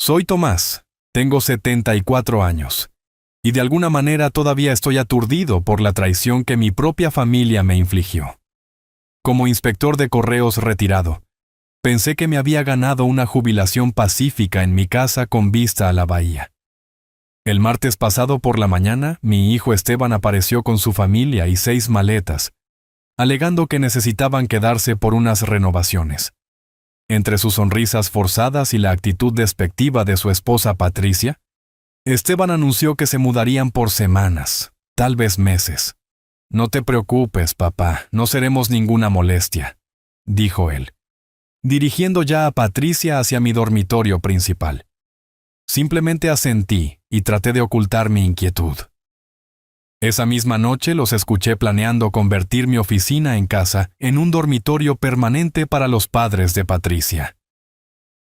Soy Tomás, tengo 74 años, y de alguna manera todavía estoy aturdido por la traición que mi propia familia me infligió. Como inspector de correos retirado, pensé que me había ganado una jubilación pacífica en mi casa con vista a la bahía. El martes pasado por la mañana, mi hijo Esteban apareció con su familia y 6 maletas, alegando que necesitaban quedarse por unas renovaciones. Entre sus sonrisas forzadas y la actitud despectiva de su esposa Patricia, Esteban anunció que se mudarían por semanas, tal vez meses. «No te preocupes, papá, no seremos ninguna molestia», dijo él, dirigiendo ya a Patricia hacia mi dormitorio principal. Simplemente asentí y traté de ocultar mi inquietud. Esa misma noche los escuché planeando convertir mi oficina en casa en un dormitorio permanente para los padres de Patricia.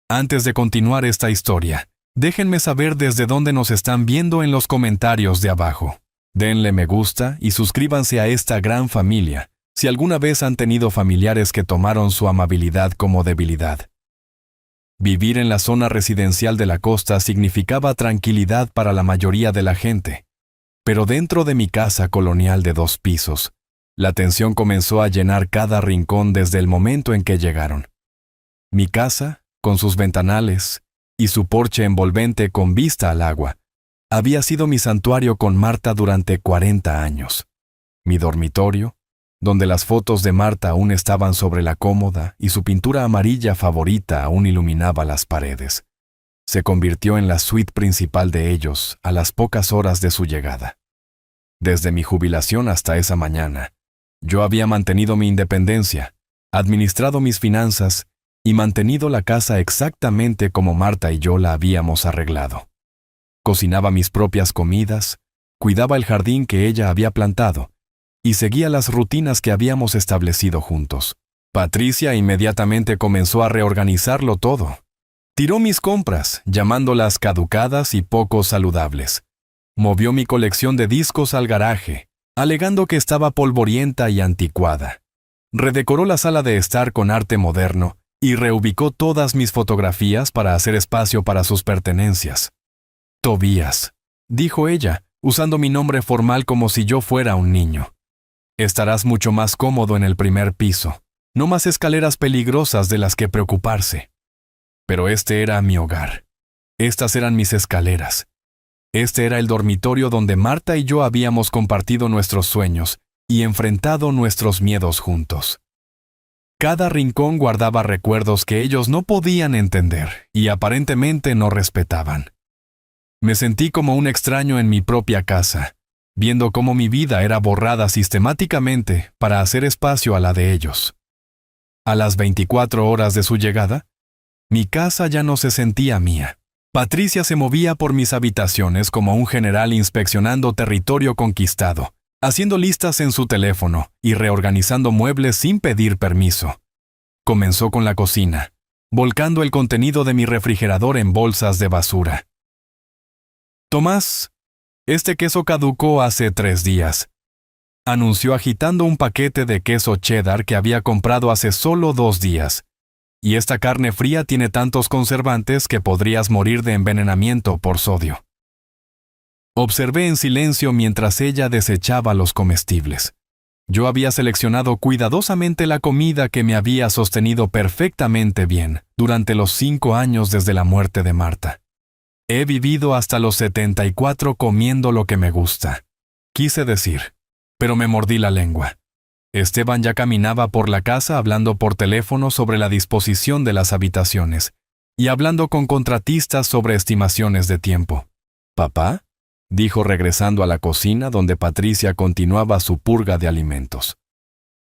Antes de continuar esta historia, déjenme saber desde dónde nos están viendo en los comentarios de abajo. Denle me gusta y suscríbanse a esta gran familia, si alguna vez han tenido familiares que tomaron su amabilidad como debilidad. Vivir en la zona residencial de la costa significaba tranquilidad para la mayoría de la gente. Pero dentro de mi casa colonial de 2 pisos, la tensión comenzó a llenar cada rincón desde el momento en que llegaron. Mi casa, con sus ventanales y su porche envolvente con vista al agua, había sido mi santuario con Marta durante 40 años. Mi dormitorio, donde las fotos de Marta aún estaban sobre la cómoda y su pintura amarilla favorita aún iluminaba las paredes, se convirtió en la suite principal de ellos a las pocas horas de su llegada. Desde mi jubilación hasta esa mañana, yo había mantenido mi independencia, administrado mis finanzas y mantenido la casa exactamente como Marta y yo la habíamos arreglado. Cocinaba mis propias comidas, cuidaba el jardín que ella había plantado y seguía las rutinas que habíamos establecido juntos. Patricia inmediatamente comenzó a reorganizarlo todo. Tiró mis compras, llamándolas caducadas y poco saludables. Movió mi colección de discos al garaje, alegando que estaba polvorienta y anticuada. Redecoró la sala de estar con arte moderno y reubicó todas mis fotografías para hacer espacio para sus pertenencias. «Tobías», dijo ella, usando mi nombre formal como si yo fuera un niño. «Estarás mucho más cómodo en el primer piso. No más escaleras peligrosas de las que preocuparse». Pero este era mi hogar. Estas eran mis escaleras. Este era el dormitorio donde Marta y yo habíamos compartido nuestros sueños y enfrentado nuestros miedos juntos. Cada rincón guardaba recuerdos que ellos no podían entender y aparentemente no respetaban. Me sentí como un extraño en mi propia casa, viendo cómo mi vida era borrada sistemáticamente para hacer espacio a la de ellos. A las 24 horas de su llegada, mi casa ya no se sentía mía. Patricia se movía por mis habitaciones como un general inspeccionando territorio conquistado, haciendo listas en su teléfono y reorganizando muebles sin pedir permiso. Comenzó con la cocina, volcando el contenido de mi refrigerador en bolsas de basura. «Tomás, este queso caducó hace 3 días», anunció agitando un paquete de queso cheddar que había comprado hace solo 2 días. «Y esta carne fría tiene tantos conservantes que podrías morir de envenenamiento por sodio». Observé en silencio mientras ella desechaba los comestibles. Yo había seleccionado cuidadosamente la comida que me había sostenido perfectamente bien durante los 5 años desde la muerte de Marta. He vivido hasta los 74 comiendo lo que me gusta, quise decir, pero me mordí la lengua. Esteban ya caminaba por la casa hablando por teléfono sobre la disposición de las habitaciones y hablando con contratistas sobre estimaciones de tiempo. «¿Papá?», dijo regresando a la cocina donde Patricia continuaba su purga de alimentos.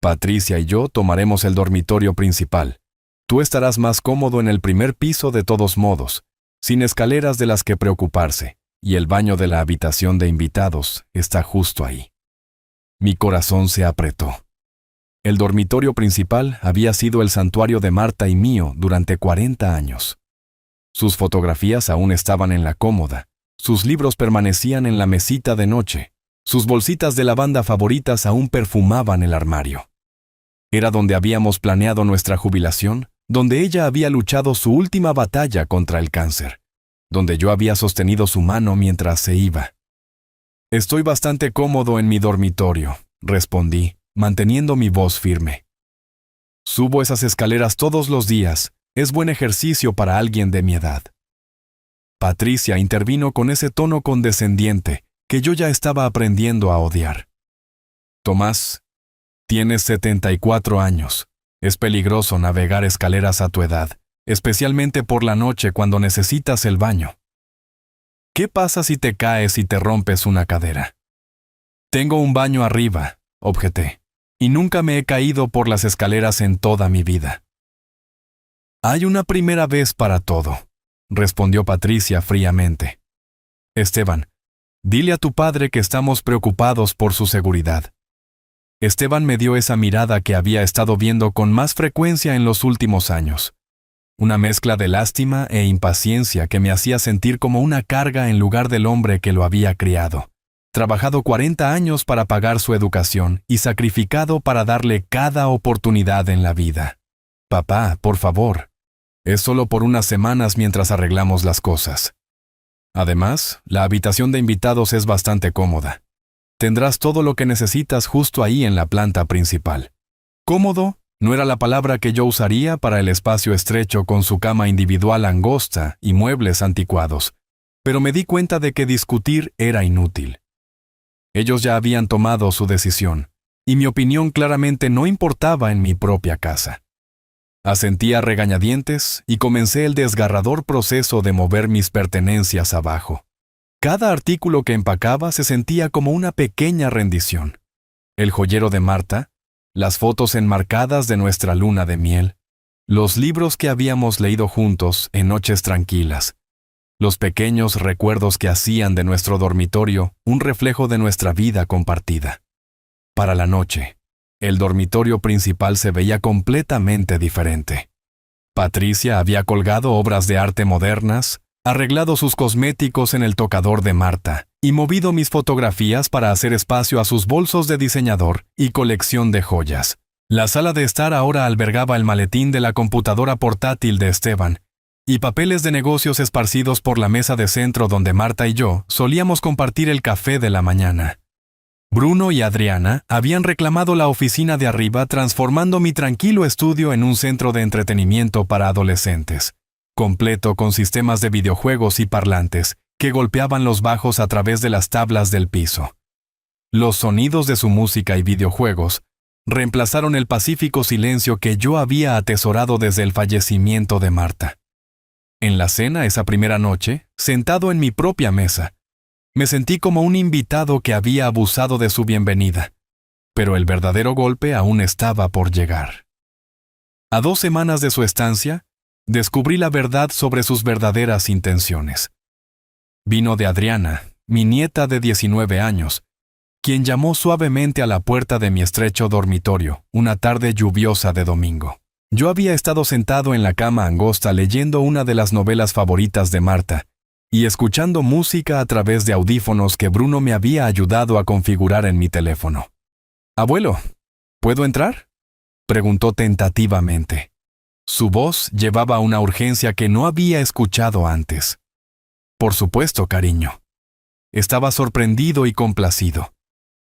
«Patricia y yo tomaremos el dormitorio principal. Tú estarás más cómodo en el primer piso de todos modos, sin escaleras de las que preocuparse, y el baño de la habitación de invitados está justo ahí». Mi corazón se apretó. El dormitorio principal había sido el santuario de Marta y mío durante 40 años. Sus fotografías aún estaban en la cómoda, sus libros permanecían en la mesita de noche, sus bolsitas de lavanda favoritas aún perfumaban el armario. Era donde habíamos planeado nuestra jubilación, donde ella había luchado su última batalla contra el cáncer, donde yo había sostenido su mano mientras se iba. Estoy bastante cómodo en mi dormitorio, respondí, manteniendo mi voz firme. Subo esas escaleras todos los días, es buen ejercicio para alguien de mi edad. Patricia intervino con ese tono condescendiente que yo ya estaba aprendiendo a odiar. Tomás, tienes 74 años. Es peligroso navegar escaleras a tu edad, especialmente por la noche cuando necesitas el baño. ¿Qué pasa si te caes y te rompes una cadera? Tengo un baño arriba, objeté, y nunca me he caído por las escaleras en toda mi vida. Hay una primera vez para todo, respondió Patricia fríamente. Esteban, dile a tu padre que estamos preocupados por su seguridad. Esteban me dio esa mirada que había estado viendo con más frecuencia en los últimos años. Una mezcla de lástima e impaciencia que me hacía sentir como una carga en lugar del hombre que lo había criado, trabajado 40 años para pagar su educación y sacrificado para darle cada oportunidad en la vida. Papá, por favor, es solo por unas semanas mientras arreglamos las cosas. Además, la habitación de invitados es bastante cómoda. Tendrás todo lo que necesitas justo ahí en la planta principal. Cómodo no era la palabra que yo usaría para el espacio estrecho con su cama individual angosta y muebles anticuados, pero me di cuenta de que discutir era inútil. Ellos ya habían tomado su decisión, y mi opinión claramente no importaba en mi propia casa. Asentí a regañadientes y comencé el desgarrador proceso de mover mis pertenencias abajo. Cada artículo que empacaba se sentía como una pequeña rendición. El joyero de Marta, las fotos enmarcadas de nuestra luna de miel, los libros que habíamos leído juntos en noches tranquilas, los pequeños recuerdos que hacían de nuestro dormitorio un reflejo de nuestra vida compartida. Para la noche, el dormitorio principal se veía completamente diferente. Patricia había colgado obras de arte modernas, arreglado sus cosméticos en el tocador de Marta y movido mis fotografías para hacer espacio a sus bolsos de diseñador y colección de joyas. La sala de estar ahora albergaba el maletín de la computadora portátil de Esteban y papeles de negocios esparcidos por la mesa de centro donde Marta y yo solíamos compartir el café de la mañana. Bruno y Adriana habían reclamado la oficina de arriba, transformando mi tranquilo estudio en un centro de entretenimiento para adolescentes, completo con sistemas de videojuegos y parlantes que golpeaban los bajos a través de las tablas del piso. Los sonidos de su música y videojuegos reemplazaron el pacífico silencio que yo había atesorado desde el fallecimiento de Marta. En la cena esa primera noche, sentado en mi propia mesa, me sentí como un invitado que había abusado de su bienvenida, pero el verdadero golpe aún estaba por llegar. A 2 semanas de su estancia, descubrí la verdad sobre sus verdaderas intenciones. Vino de Adriana, mi nieta de 19 años, quien llamó suavemente a la puerta de mi estrecho dormitorio una tarde lluviosa de domingo. Yo había estado sentado en la cama angosta leyendo una de las novelas favoritas de Marta y escuchando música a través de audífonos que Bruno me había ayudado a configurar en mi teléfono. «Abuelo, ¿puedo entrar?», preguntó tentativamente. Su voz llevaba una urgencia que no había escuchado antes. «Por supuesto, cariño». Estaba sorprendido y complacido.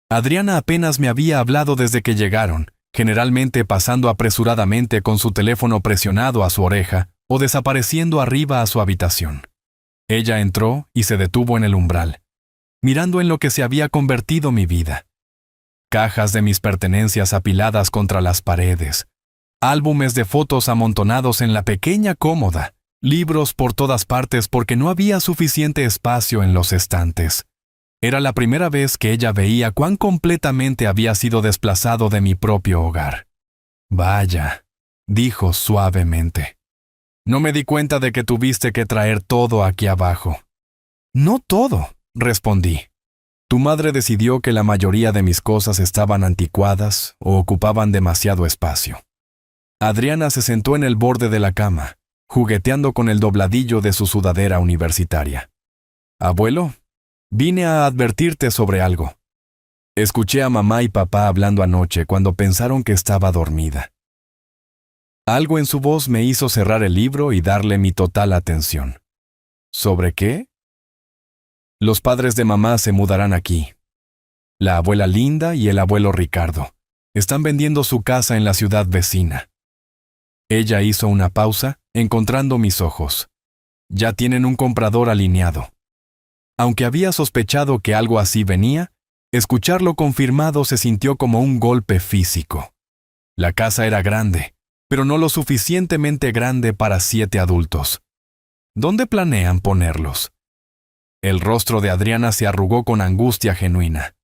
Adriana apenas me había hablado desde que llegaron, generalmente pasando apresuradamente con su teléfono presionado a su oreja o desapareciendo arriba a su habitación. Ella entró y se detuvo en el umbral, mirando en lo que se había convertido mi vida. Cajas de mis pertenencias apiladas contra las paredes, álbumes de fotos amontonados en la pequeña cómoda, libros por todas partes porque no había suficiente espacio en los estantes. Era la primera vez que ella veía cuán completamente había sido desplazado de mi propio hogar. «Vaya», dijo suavemente. «No me di cuenta de que tuviste que traer todo aquí abajo». «No todo», respondí. «Tu madre decidió que la mayoría de mis cosas estaban anticuadas o ocupaban demasiado espacio». Adriana se sentó en el borde de la cama, jugueteando con el dobladillo de su sudadera universitaria. «Abuelo, vine a advertirte sobre algo. Escuché a mamá y papá hablando anoche cuando pensaron que estaba dormida». Algo en su voz me hizo cerrar el libro y darle mi total atención. ¿Sobre qué? Los padres de mamá se mudarán aquí. La abuela Linda y el abuelo Ricardo están vendiendo su casa en la ciudad vecina. Ella hizo una pausa, encontrando mis ojos. Ya tienen un comprador alineado. Aunque había sospechado que algo así venía, escucharlo confirmado se sintió como un golpe físico. La casa era grande, pero no lo suficientemente grande para 7 adultos. ¿Dónde planean ponerlos? El rostro de Adriana se arrugó con angustia genuina.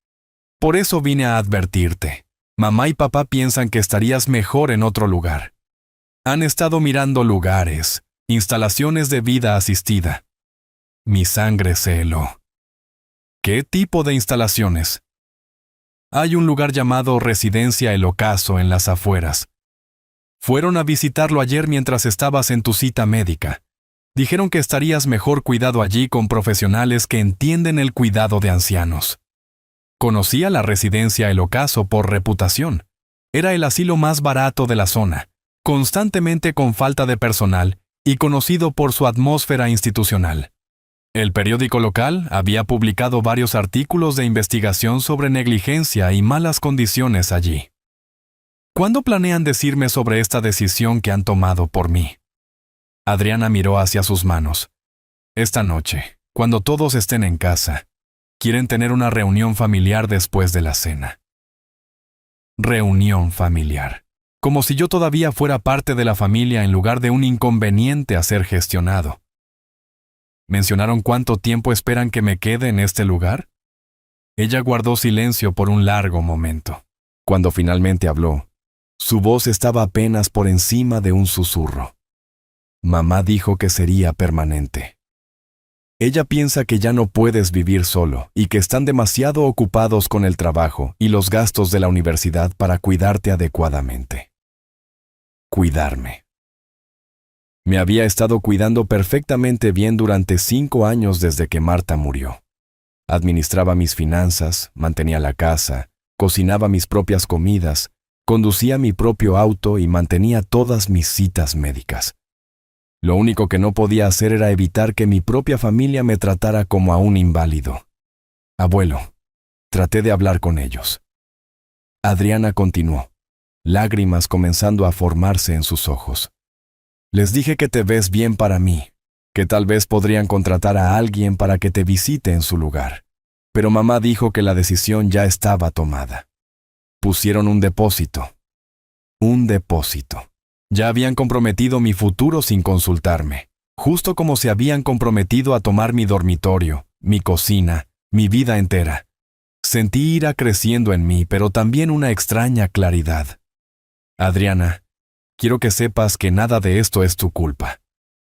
Por eso vine a advertirte. Mamá y papá piensan que estarías mejor en otro lugar. Han estado mirando lugares, instalaciones de vida asistida. Mi sangre se heló. ¿Qué tipo de instalaciones? Hay un lugar llamado Residencia El Ocaso en las afueras. Fueron a visitarlo ayer mientras estabas en tu cita médica. Dijeron que estarías mejor cuidado allí con profesionales que entienden el cuidado de ancianos. Conocía la Residencia El Ocaso por reputación. Era el asilo más barato de la zona, constantemente con falta de personal y conocido por su atmósfera institucional. El periódico local había publicado varios artículos de investigación sobre negligencia y malas condiciones allí. ¿Cuándo planean decirme sobre esta decisión que han tomado por mí? Adriana miró hacia sus manos. Esta noche, cuando todos estén en casa, quieren tener una reunión familiar después de la cena. Reunión familiar. Como si yo todavía fuera parte de la familia en lugar de un inconveniente a ser gestionado. ¿Mencionaron cuánto tiempo esperan que me quede en este lugar? Ella guardó silencio por un largo momento. Cuando finalmente habló, su voz estaba apenas por encima de un susurro. Mamá dijo que sería permanente. Ella piensa que ya no puedes vivir solo y que están demasiado ocupados con el trabajo y los gastos de la universidad para cuidarte adecuadamente. Cuidarme. Me había estado cuidando perfectamente bien durante 5 años desde que Marta murió. Administraba mis finanzas, mantenía la casa, cocinaba mis propias comidas, conducía mi propio auto y mantenía todas mis citas médicas. Lo único que no podía hacer era evitar que mi propia familia me tratara como a un inválido. Abuelo, traté de hablar con ellos. Adriana continuó, lágrimas comenzando a formarse en sus ojos. Les dije que te ves bien para mí, que tal vez podrían contratar a alguien para que te visite en su lugar. Pero mamá dijo que la decisión ya estaba tomada. Pusieron un depósito. Un depósito. Ya habían comprometido mi futuro sin consultarme, justo como se habían comprometido a tomar mi dormitorio, mi cocina, mi vida entera. Sentí ira creciendo en mí, pero también una extraña claridad. Adriana, quiero que sepas que nada de esto es tu culpa.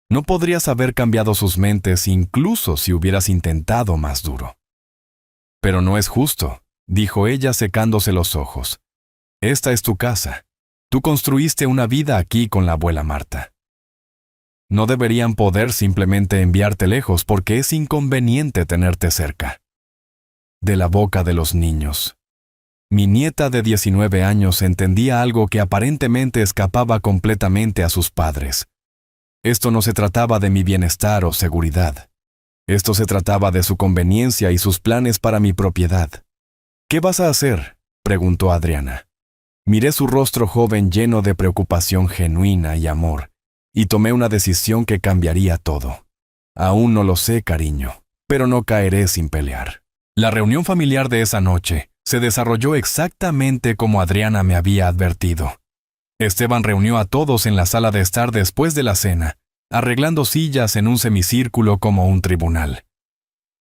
No podrías haber cambiado sus mentes incluso si hubieras intentado más duro. Pero no es justo, dijo ella secándose los ojos. Esta es tu casa. Tú construiste una vida aquí con la abuela Marta. No deberían poder simplemente enviarte lejos porque es inconveniente tenerte cerca. De la boca de los niños. Mi nieta de 19 años entendía algo que aparentemente escapaba completamente a sus padres. Esto no se trataba de mi bienestar o seguridad. Esto se trataba de su conveniencia y sus planes para mi propiedad. ¿Qué vas a hacer?, preguntó Adriana. Miré su rostro joven lleno de preocupación genuina y amor, y tomé una decisión que cambiaría todo. Aún no lo sé, cariño, pero no caeré sin pelear. La reunión familiar de esa noche se desarrolló exactamente como Adriana me había advertido. Esteban reunió a todos en la sala de estar después de la cena, arreglando sillas en un semicírculo como un tribunal.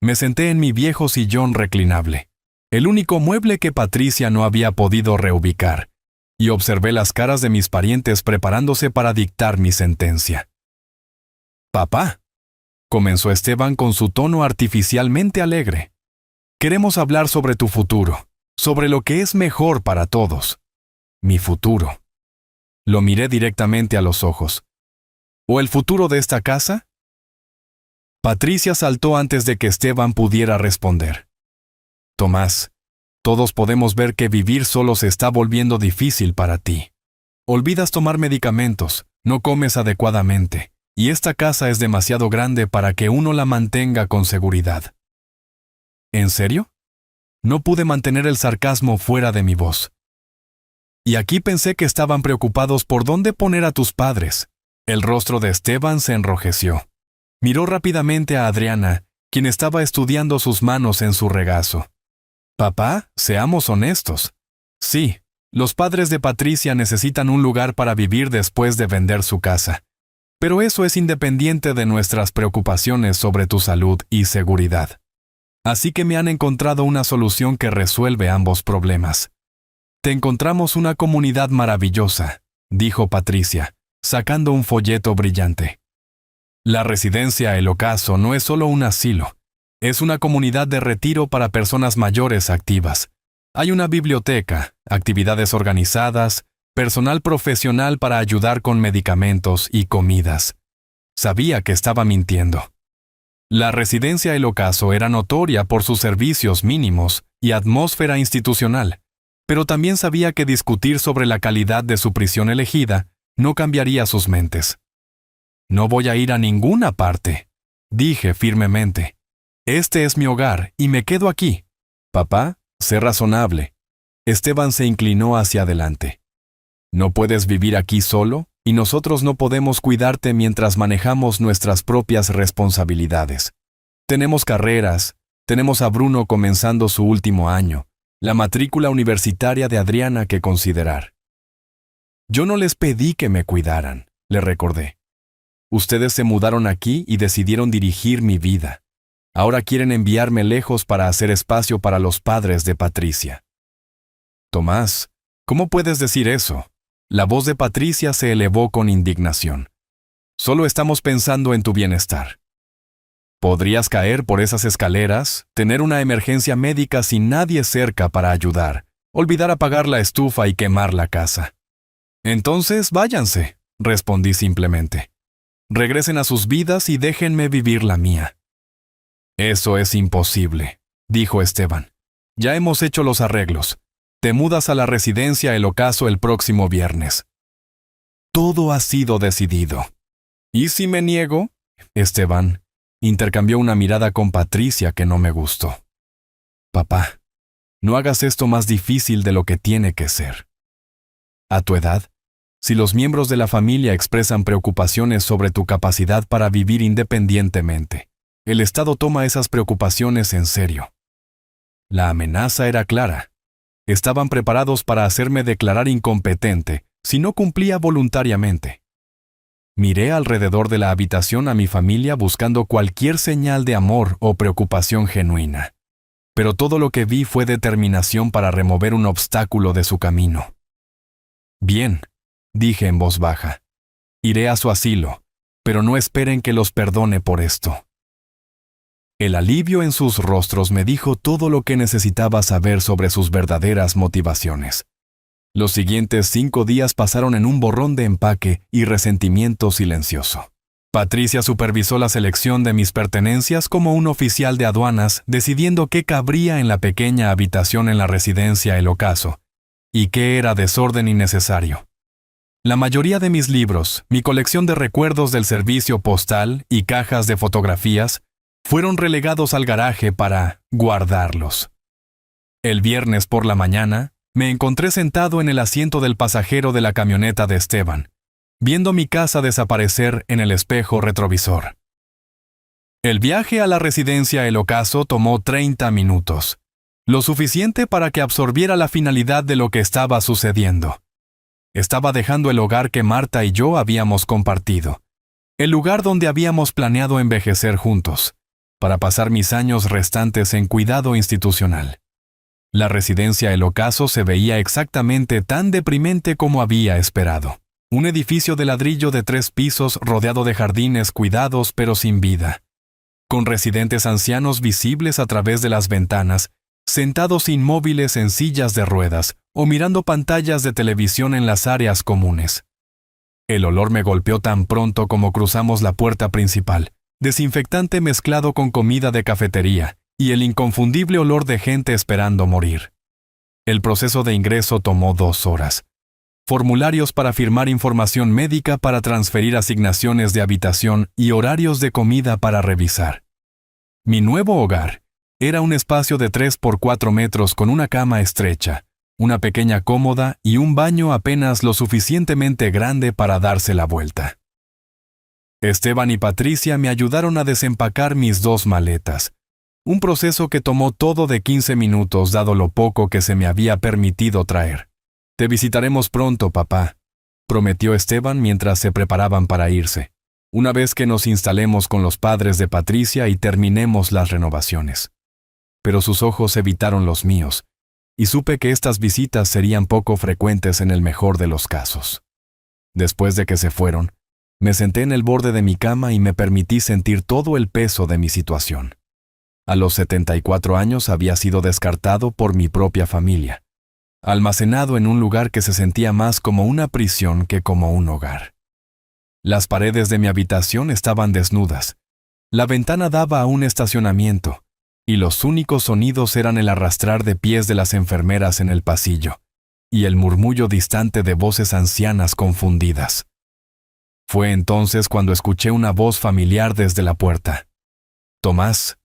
Me senté en mi viejo sillón reclinable, el único mueble que Patricia no había podido reubicar, y observé las caras de mis parientes preparándose para dictar mi sentencia. «Papá», comenzó Esteban con su tono artificialmente alegre, «queremos hablar sobre tu futuro, sobre lo que es mejor para todos. Mi futuro». Lo miré directamente a los ojos. ¿O el futuro de esta casa? Patricia saltó antes de que Esteban pudiera responder. «Tomás, todos podemos ver que vivir solo se está volviendo difícil para ti. Olvidas tomar medicamentos, no comes adecuadamente, y esta casa es demasiado grande para que uno la mantenga con seguridad. ¿En serio? No pude mantener el sarcasmo fuera de mi voz. Y aquí pensé que estaban preocupados por dónde poner a tus padres. El rostro de Esteban se enrojeció. Miró rápidamente a Adriana, quien estaba estudiando sus manos en su regazo. Papá, seamos honestos. Sí, los padres de Patricia necesitan un lugar para vivir después de vender su casa. Pero eso es independiente de nuestras preocupaciones sobre tu salud y seguridad. Así que me han encontrado una solución que resuelve ambos problemas. Te encontramos una comunidad maravillosa, dijo Patricia, sacando un folleto brillante. La residencia El Ocaso no es solo un asilo, es una comunidad de retiro para personas mayores activas. Hay una biblioteca, actividades organizadas, personal profesional para ayudar con medicamentos y comidas. Sabía que estaba mintiendo. La residencia El Ocaso era notoria por sus servicios mínimos y atmósfera institucional, pero también sabía que discutir sobre la calidad de su prisión elegida no cambiaría sus mentes. No voy a ir a ninguna parte, dije firmemente. Este es mi hogar y me quedo aquí. Papá, sé razonable. Esteban se inclinó hacia adelante. No puedes vivir aquí solo y nosotros no podemos cuidarte mientras manejamos nuestras propias responsabilidades. Tenemos carreras, tenemos a Bruno comenzando su último año, la matrícula universitaria de Adriana que considerar. Yo no les pedí que me cuidaran, le recordé. Ustedes se mudaron aquí y decidieron dirigir mi vida. Ahora quieren enviarme lejos para hacer espacio para los padres de Patricia. Tomás, ¿cómo puedes decir eso? La voz de Patricia se elevó con indignación. Solo estamos pensando en tu bienestar. Podrías caer por esas escaleras, tener una emergencia médica sin nadie cerca para ayudar, olvidar apagar la estufa y quemar la casa. Entonces, váyanse, respondí simplemente. Regresen a sus vidas y déjenme vivir la mía. Eso es imposible, dijo Esteban. Ya hemos hecho los arreglos. Te mudas a la residencia El Ocaso el próximo viernes. Todo ha sido decidido. ¿Y si me niego? Esteban intercambió una mirada con Patricia que no me gustó. Papá, no hagas esto más difícil de lo que tiene que ser. A tu edad, si los miembros de la familia expresan preocupaciones sobre tu capacidad para vivir independientemente, el Estado toma esas preocupaciones en serio. La amenaza era clara. Estaban preparados para hacerme declarar incompetente si no cumplía voluntariamente. Miré alrededor de la habitación a mi familia buscando cualquier señal de amor o preocupación genuina. Pero todo lo que vi fue determinación para remover un obstáculo de su camino. Bien, dije en voz baja. Iré a su asilo, pero no esperen que los perdone por esto. El alivio en sus rostros me dijo todo lo que necesitaba saber sobre sus verdaderas motivaciones. Los siguientes 5 días pasaron en un borrón de empaque y resentimiento silencioso. Patricia supervisó la selección de mis pertenencias como un oficial de aduanas, decidiendo qué cabría en la pequeña habitación en la residencia El Ocaso, y qué era desorden innecesario. La mayoría de mis libros, mi colección de recuerdos del servicio postal y cajas de fotografías fueron relegados al garaje para guardarlos. El viernes por la mañana, me encontré sentado en el asiento del pasajero de la camioneta de Esteban, viendo mi casa desaparecer en el espejo retrovisor. El viaje a la residencia El Ocaso tomó 30 minutos, lo suficiente para que absorbiera la finalidad de lo que estaba sucediendo. Estaba dejando el hogar que Marta y yo habíamos compartido, el lugar donde habíamos planeado envejecer juntos, para pasar mis años restantes en cuidado institucional. La residencia El Ocaso se veía exactamente tan deprimente como había esperado. Un edificio de ladrillo de 3 pisos rodeado de jardines cuidados pero sin vida, con residentes ancianos visibles a través de las ventanas, sentados inmóviles en sillas de ruedas o mirando pantallas de televisión en las áreas comunes. El olor me golpeó tan pronto como cruzamos la puerta principal, desinfectante mezclado con comida de cafetería y el inconfundible olor de gente esperando morir. El proceso de ingreso tomó 2 horas. formularios para firmar información médica para transferir asignaciones de habitación y horarios de comida para revisar. Mi nuevo hogar era un espacio de 3 por 4 metros con una cama estrecha, una pequeña cómoda y un baño apenas lo suficientemente grande para darse la vuelta. Esteban y Patricia me ayudaron a desempacar mis 2 maletas, un proceso que tomó todo de 15 minutos dado lo poco que se me había permitido traer. «Te visitaremos pronto, papá», prometió Esteban mientras se preparaban para irse, una vez que nos instalemos con los padres de Patricia y terminemos las renovaciones. Pero sus ojos evitaron los míos, y supe que estas visitas serían poco frecuentes en el mejor de los casos. Después de que se fueron, me senté en el borde de mi cama y me permití sentir todo el peso de mi situación. A los 74 años había sido descartado por mi propia familia, almacenado en un lugar que se sentía más como una prisión que como un hogar. Las paredes de mi habitación estaban desnudas, la ventana daba a un estacionamiento, y los únicos sonidos eran el arrastrar de pies de las enfermeras en el pasillo, y el murmullo distante de voces ancianas confundidas. Fue entonces cuando escuché una voz familiar desde la puerta. «¿Tomás?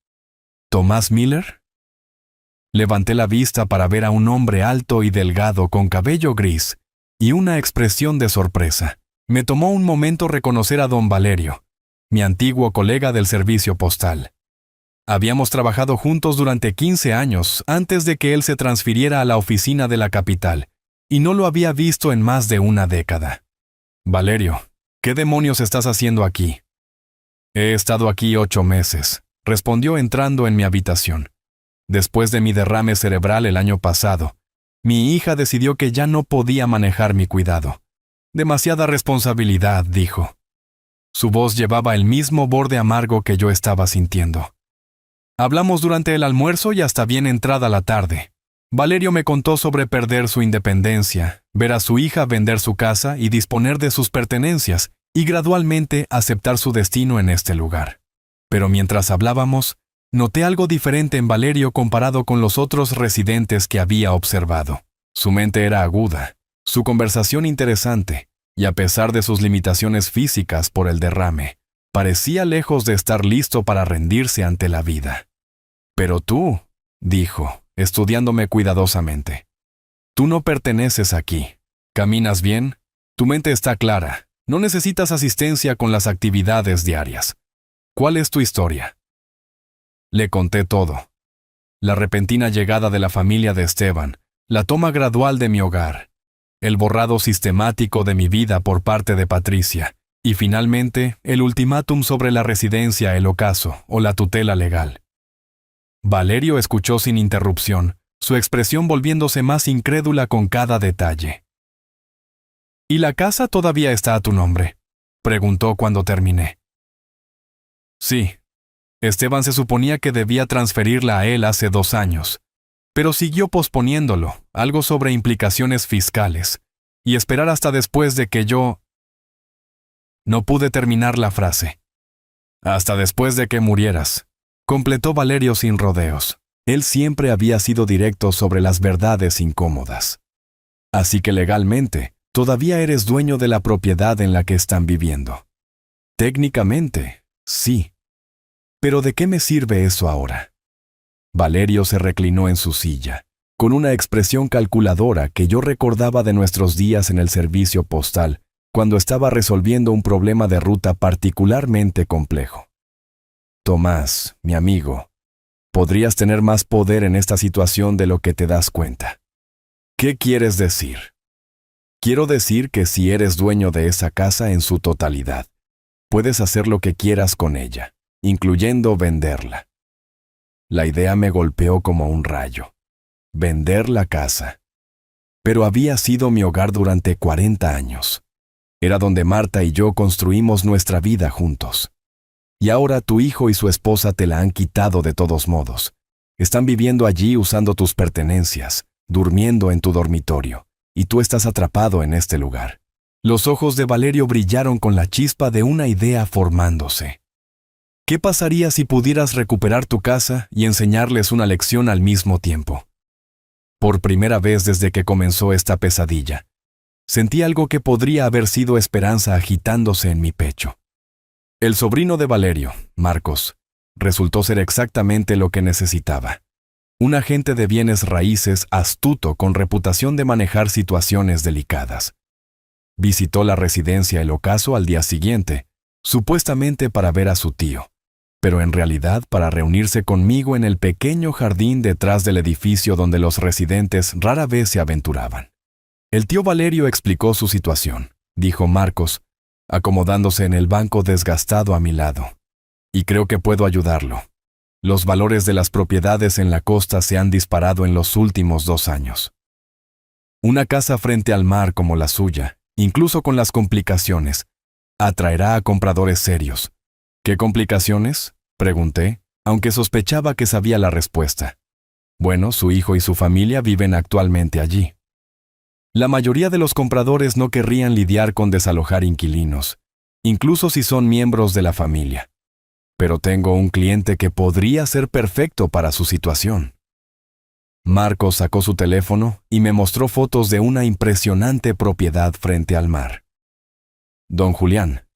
¿Tomás Miller?» Levanté la vista para ver a un hombre alto y delgado con cabello gris y una expresión de sorpresa. Me tomó un momento reconocer a don Valerio, mi antiguo colega del servicio postal. Habíamos trabajado juntos durante 15 años antes de que él se transfiriera a la oficina de la capital, y no lo había visto en más de una década. «Valerio, ¿qué demonios estás haciendo aquí?» «He estado aquí 8 meses», respondió entrando en mi habitación. «Después de mi derrame cerebral el año pasado, mi hija decidió que ya no podía manejar mi cuidado. Demasiada responsabilidad», dijo. Su voz llevaba el mismo borde amargo que yo estaba sintiendo. Hablamos durante el almuerzo y hasta bien entrada la tarde. Valerio me contó sobre perder su independencia, ver a su hija vender su casa y disponer de sus pertenencias, y gradualmente aceptar su destino en este lugar. Pero mientras hablábamos, noté algo diferente en Valerio comparado con los otros residentes que había observado. Su mente era aguda, su conversación interesante, y a pesar de sus limitaciones físicas por el derrame, parecía lejos de estar listo para rendirse ante la vida. «Pero tú», dijo, estudiándome cuidadosamente, «tú no perteneces aquí. ¿Caminas bien? Tu mente está clara. No necesitas asistencia con las actividades diarias. ¿Cuál es tu historia?» Le conté todo. La repentina llegada de la familia de Esteban, la toma gradual de mi hogar, el borrado sistemático de mi vida por parte de Patricia, y finalmente el ultimátum sobre la residencia, el ocaso o la tutela legal. Valerio escuchó sin interrupción, su expresión volviéndose más incrédula con cada detalle. «¿Y la casa todavía está a tu nombre?», preguntó cuando terminé. «Sí. Esteban se suponía que debía transferirla a él hace 2 años, pero siguió posponiéndolo, algo sobre implicaciones fiscales, y esperar hasta después de que yo...». No pude terminar la frase. «Hasta después de que murieras», completó Valerio sin rodeos. Él siempre había sido directo sobre las verdades incómodas. «Así que legalmente, todavía eres dueño de la propiedad en la que están viviendo». «Técnicamente, sí. Pero ¿de qué me sirve eso ahora?». Valerio se reclinó en su silla, con una expresión calculadora que yo recordaba de nuestros días en el servicio postal, cuando estaba resolviendo un problema de ruta particularmente complejo. «Tomás, mi amigo, podrías tener más poder en esta situación de lo que te das cuenta». «¿Qué quieres decir?». «Quiero decir que si eres dueño de esa casa en su totalidad, puedes hacer lo que quieras con ella, incluyendo venderla». La idea me golpeó como un rayo. Vender la casa. Pero había sido mi hogar durante 40 años. Era donde Marta y yo construimos nuestra vida juntos. Y ahora tu hijo y su esposa te la han quitado de todos modos. Están viviendo allí usando tus pertenencias, durmiendo en tu dormitorio, y tú estás atrapado en este lugar. Los ojos de Valerio brillaron con la chispa de una idea formándose. ¿Qué pasaría si pudieras recuperar tu casa y enseñarles una lección al mismo tiempo? Por primera vez desde que comenzó esta pesadilla, Sentí algo que podría haber sido esperanza agitándose en mi pecho. El sobrino de Valerio, Marcos, resultó ser exactamente lo que necesitaba. Un agente de bienes raíces astuto con reputación de manejar situaciones delicadas. Visitó la residencia El Ocaso al día siguiente, supuestamente para ver a su tío, pero en realidad para reunirse conmigo en el pequeño jardín detrás del edificio donde los residentes rara vez se aventuraban. El tío Valerio explicó su situación, dijo Marcos, acomodándose en el banco desgastado a mi lado. Y creo que puedo ayudarlo. Los valores de las propiedades en la costa se han disparado en los últimos 2 años. Una casa frente al mar como la suya, incluso con las complicaciones, atraerá a compradores serios. ¿Qué complicaciones?, pregunté, aunque sospechaba que sabía la respuesta. Bueno, su hijo y su familia viven actualmente allí. La mayoría de los compradores no querrían lidiar con desalojar inquilinos, incluso si son miembros de la familia. Pero tengo un cliente que podría ser perfecto para su situación. Marcos sacó su teléfono y me mostró fotos de una impresionante propiedad frente al mar. Don Julián.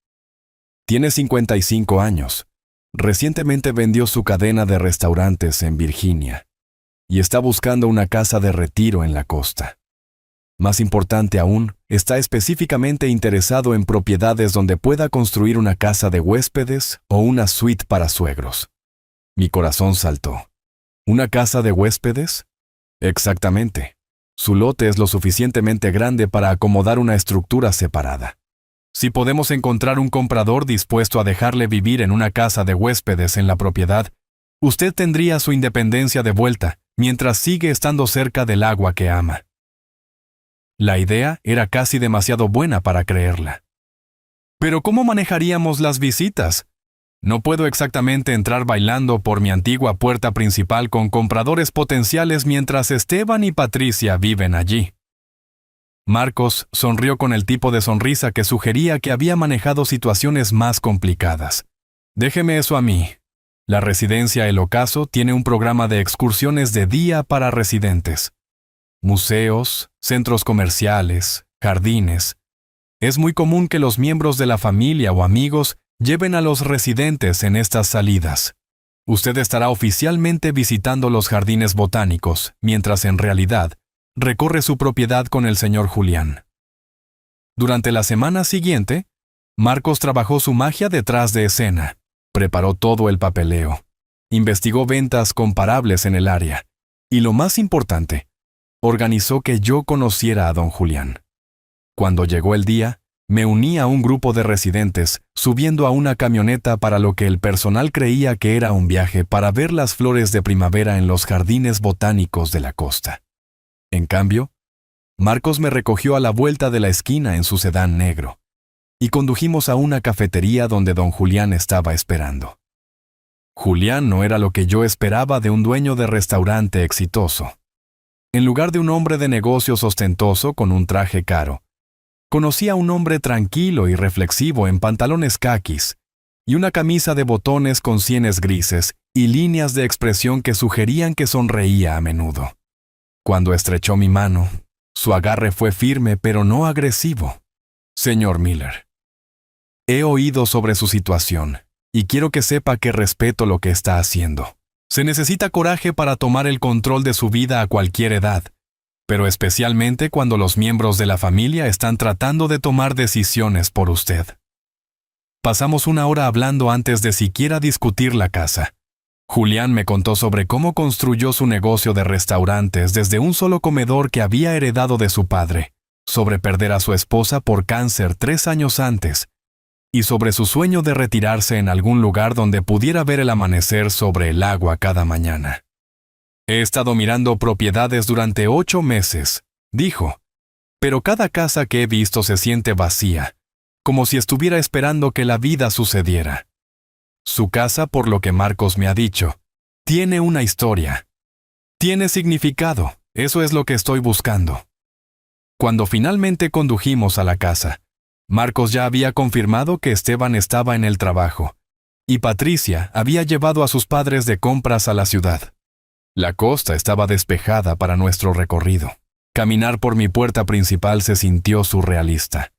Tiene 55 años. Recientemente vendió su cadena de restaurantes en Virginia y está buscando una casa de retiro en la costa. Más importante aún, está específicamente interesado en propiedades donde pueda construir una casa de huéspedes o una suite para suegros. Mi corazón saltó. ¿Una casa de huéspedes? Exactamente. Su lote es lo suficientemente grande para acomodar una estructura separada. Si podemos encontrar un comprador dispuesto a dejarle vivir en una casa de huéspedes en la propiedad, usted tendría su independencia de vuelta mientras sigue estando cerca del agua que ama. La idea era casi demasiado buena para creerla. ¿Pero cómo manejaríamos las visitas? No puedo exactamente entrar bailando por mi antigua puerta principal con compradores potenciales mientras Esteban y Patricia viven allí. Marcos sonrió con el tipo de sonrisa que sugería que había manejado situaciones más complicadas. Déjeme eso a mí. La residencia El Ocaso tiene un programa de excursiones de día para residentes. Museos, centros comerciales, jardines. Es muy común que los miembros de la familia o amigos lleven a los residentes en estas salidas. Usted estará oficialmente visitando los jardines botánicos, mientras en realidad recorre su propiedad con el señor Julián. Durante la semana siguiente, Marcos trabajó su magia detrás de escena, preparó todo el papeleo, investigó ventas comparables en el área, y lo más importante, organizó que yo conociera a don Julián. Cuando llegó el día, me uní a un grupo de residentes, subiendo a una camioneta para lo que el personal creía que era un viaje para ver las flores de primavera en los jardines botánicos de la costa. En cambio, Marcos me recogió a la vuelta de la esquina en su sedán negro, y condujimos a una cafetería donde don Julián estaba esperando. Julián no era lo que yo esperaba de un dueño de restaurante exitoso. En lugar de un hombre de negocios ostentoso con un traje caro, conocí a un hombre tranquilo y reflexivo en pantalones caquis y una camisa de botones con sienes grises y líneas de expresión que sugerían que sonreía a menudo. Cuando estrechó mi mano, su agarre fue firme pero no agresivo. Señor Miller, he oído sobre su situación y quiero que sepa que respeto lo que está haciendo. Se necesita coraje para tomar el control de su vida a cualquier edad, pero especialmente cuando los miembros de la familia están tratando de tomar decisiones por usted. Pasamos 1 hora hablando antes de siquiera discutir la casa. Julián me contó sobre cómo construyó su negocio de restaurantes desde un solo comedor que había heredado de su padre, sobre perder a su esposa por cáncer 3 años antes, y sobre su sueño de retirarse en algún lugar donde pudiera ver el amanecer sobre el agua cada mañana. He estado mirando propiedades durante 8 meses, dijo, pero cada casa que he visto se siente vacía, como si estuviera esperando que la vida sucediera. Su casa, por lo que Marcos me ha dicho, tiene una historia. Tiene significado, eso es lo que estoy buscando. Cuando finalmente condujimos a la casa, Marcos ya había confirmado que Esteban estaba en el trabajo, y Patricia había llevado a sus padres de compras a la ciudad. La costa estaba despejada para nuestro recorrido. Caminar por mi puerta principal se sintió surrealista.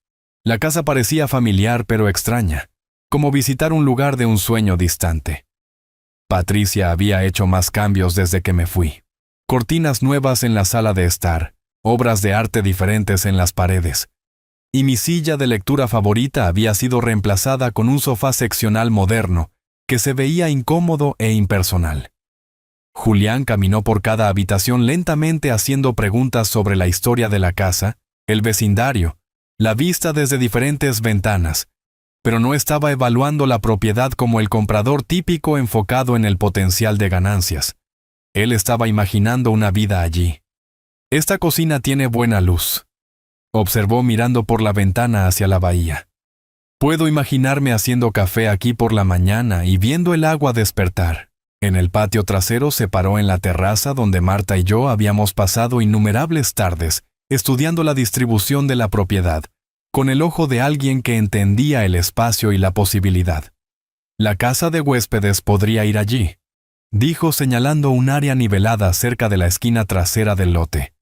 La casa parecía familiar pero extraña, como visitar un lugar de un sueño distante. Patricia había hecho más cambios desde que me fui. Cortinas nuevas en la sala de estar, obras de arte diferentes en las paredes. Y mi silla de lectura favorita había sido reemplazada con un sofá seccional moderno que se veía incómodo e impersonal. Julián caminó por cada habitación lentamente haciendo preguntas sobre la historia de la casa, el vecindario, la vista desde diferentes ventanas, pero no estaba evaluando la propiedad como el comprador típico enfocado en el potencial de ganancias. Él estaba imaginando una vida allí. Esta cocina tiene buena luz, observó mirando por la ventana hacia la bahía. Puedo imaginarme haciendo café aquí por la mañana y viendo el agua despertar. En el patio trasero se paró en la terraza donde Marta y yo habíamos pasado innumerables tardes estudiando la distribución de la propiedad, con el ojo de alguien que entendía el espacio y la posibilidad. La casa de huéspedes podría ir allí, dijo señalando un área nivelada cerca de la esquina trasera del lote.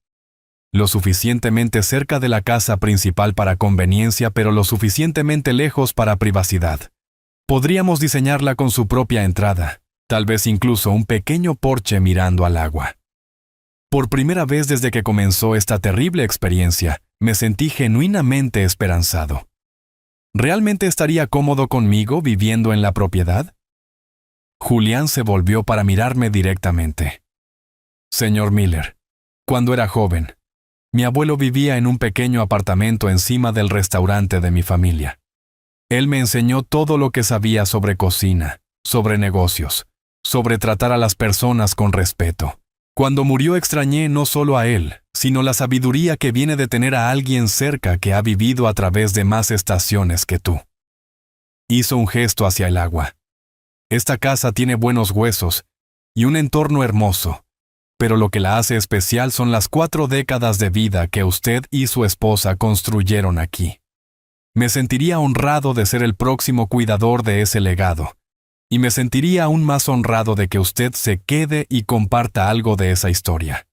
Lo suficientemente cerca de la casa principal para conveniencia, pero lo suficientemente lejos para privacidad. Podríamos diseñarla con su propia entrada, tal vez incluso un pequeño porche mirando al agua. Por primera vez desde que comenzó esta terrible experiencia, me sentí genuinamente esperanzado. ¿Realmente estaría cómodo conmigo viviendo en la propiedad? Julián se volvió para mirarme directamente. Señor Miller, cuando era joven, mi abuelo vivía en un pequeño apartamento encima del restaurante de mi familia. Él me enseñó todo lo que sabía sobre cocina, sobre negocios, sobre tratar a las personas con respeto. Cuando murió extrañé no solo a él, sino la sabiduría que viene de tener a alguien cerca que ha vivido a través de más estaciones que tú. Hizo un gesto hacia el agua. Esta casa tiene buenos huesos y un entorno hermoso, pero lo que la hace especial son las 4 décadas de vida que usted y su esposa construyeron aquí. Me sentiría honrado de ser el próximo cuidador de ese legado, y me sentiría aún más honrado de que usted se quede y comparta algo de esa historia.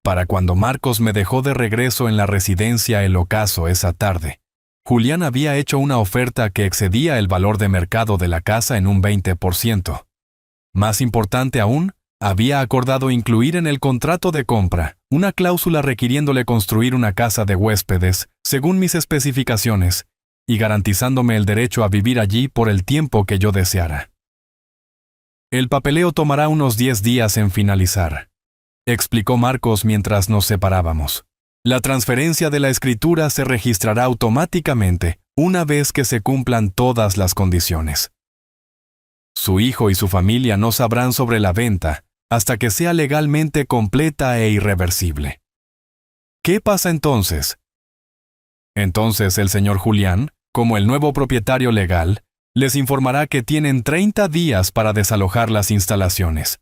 Para cuando Marcos me dejó de regreso en la residencia El Ocaso esa tarde, Julián había hecho una oferta que excedía el valor de mercado de la casa en un 20%. Más importante aún, había acordado incluir en el contrato de compra una cláusula requiriéndole construir una casa de huéspedes según mis especificaciones y garantizándome el derecho a vivir allí por el tiempo que yo deseara. El papeleo tomará unos 10 días en finalizar, explicó Marcos mientras nos separábamos. La transferencia de la escritura se registrará automáticamente una vez que se cumplan todas las condiciones. Su hijo y su familia no sabrán sobre la venta hasta que sea legalmente completa e irreversible. ¿Qué pasa entonces? Entonces el señor Julián, como el nuevo propietario legal, les informará que tienen 30 días para desalojar las instalaciones,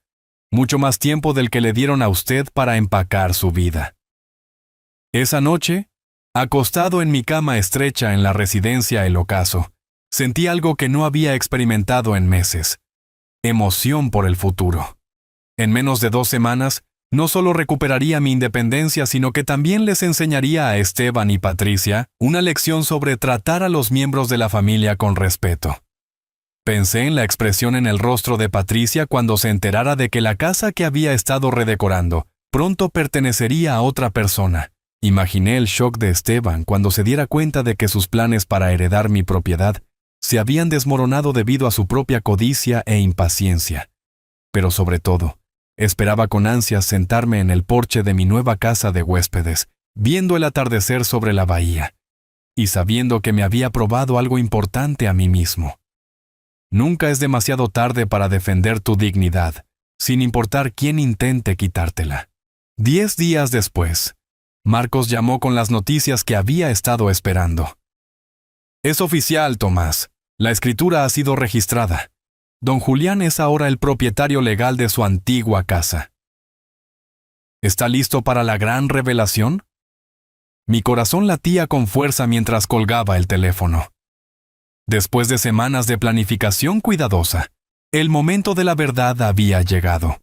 mucho más tiempo del que le dieron a usted para empacar su vida. Esa noche, acostado en mi cama estrecha en la residencia El Ocaso, sentí algo que no había experimentado en meses: emoción por el futuro. En menos de 2 semanas, no solo recuperaría mi independencia, sino que también les enseñaría a Esteban y Patricia una lección sobre tratar a los miembros de la familia con respeto. Pensé en la expresión en el rostro de Patricia cuando se enterara de que la casa que había estado redecorando pronto pertenecería a otra persona. Imaginé el shock de Esteban cuando se diera cuenta de que sus planes para heredar mi propiedad se habían desmoronado debido a su propia codicia e impaciencia. Pero sobre todo, esperaba con ansias sentarme en el porche de mi nueva casa de huéspedes, viendo el atardecer sobre la bahía, y sabiendo que me había probado algo importante a mí mismo. Nunca es demasiado tarde para defender tu dignidad, sin importar quién intente quitártela. 10 días después, Marcos llamó con las noticias que había estado esperando. Es oficial, Tomás. La escritura ha sido registrada. Don Julián es ahora el propietario legal de su antigua casa. ¿Está listo para la gran revelación? Mi corazón latía con fuerza mientras colgaba el teléfono. Después de semanas de planificación cuidadosa, el momento de la verdad había llegado.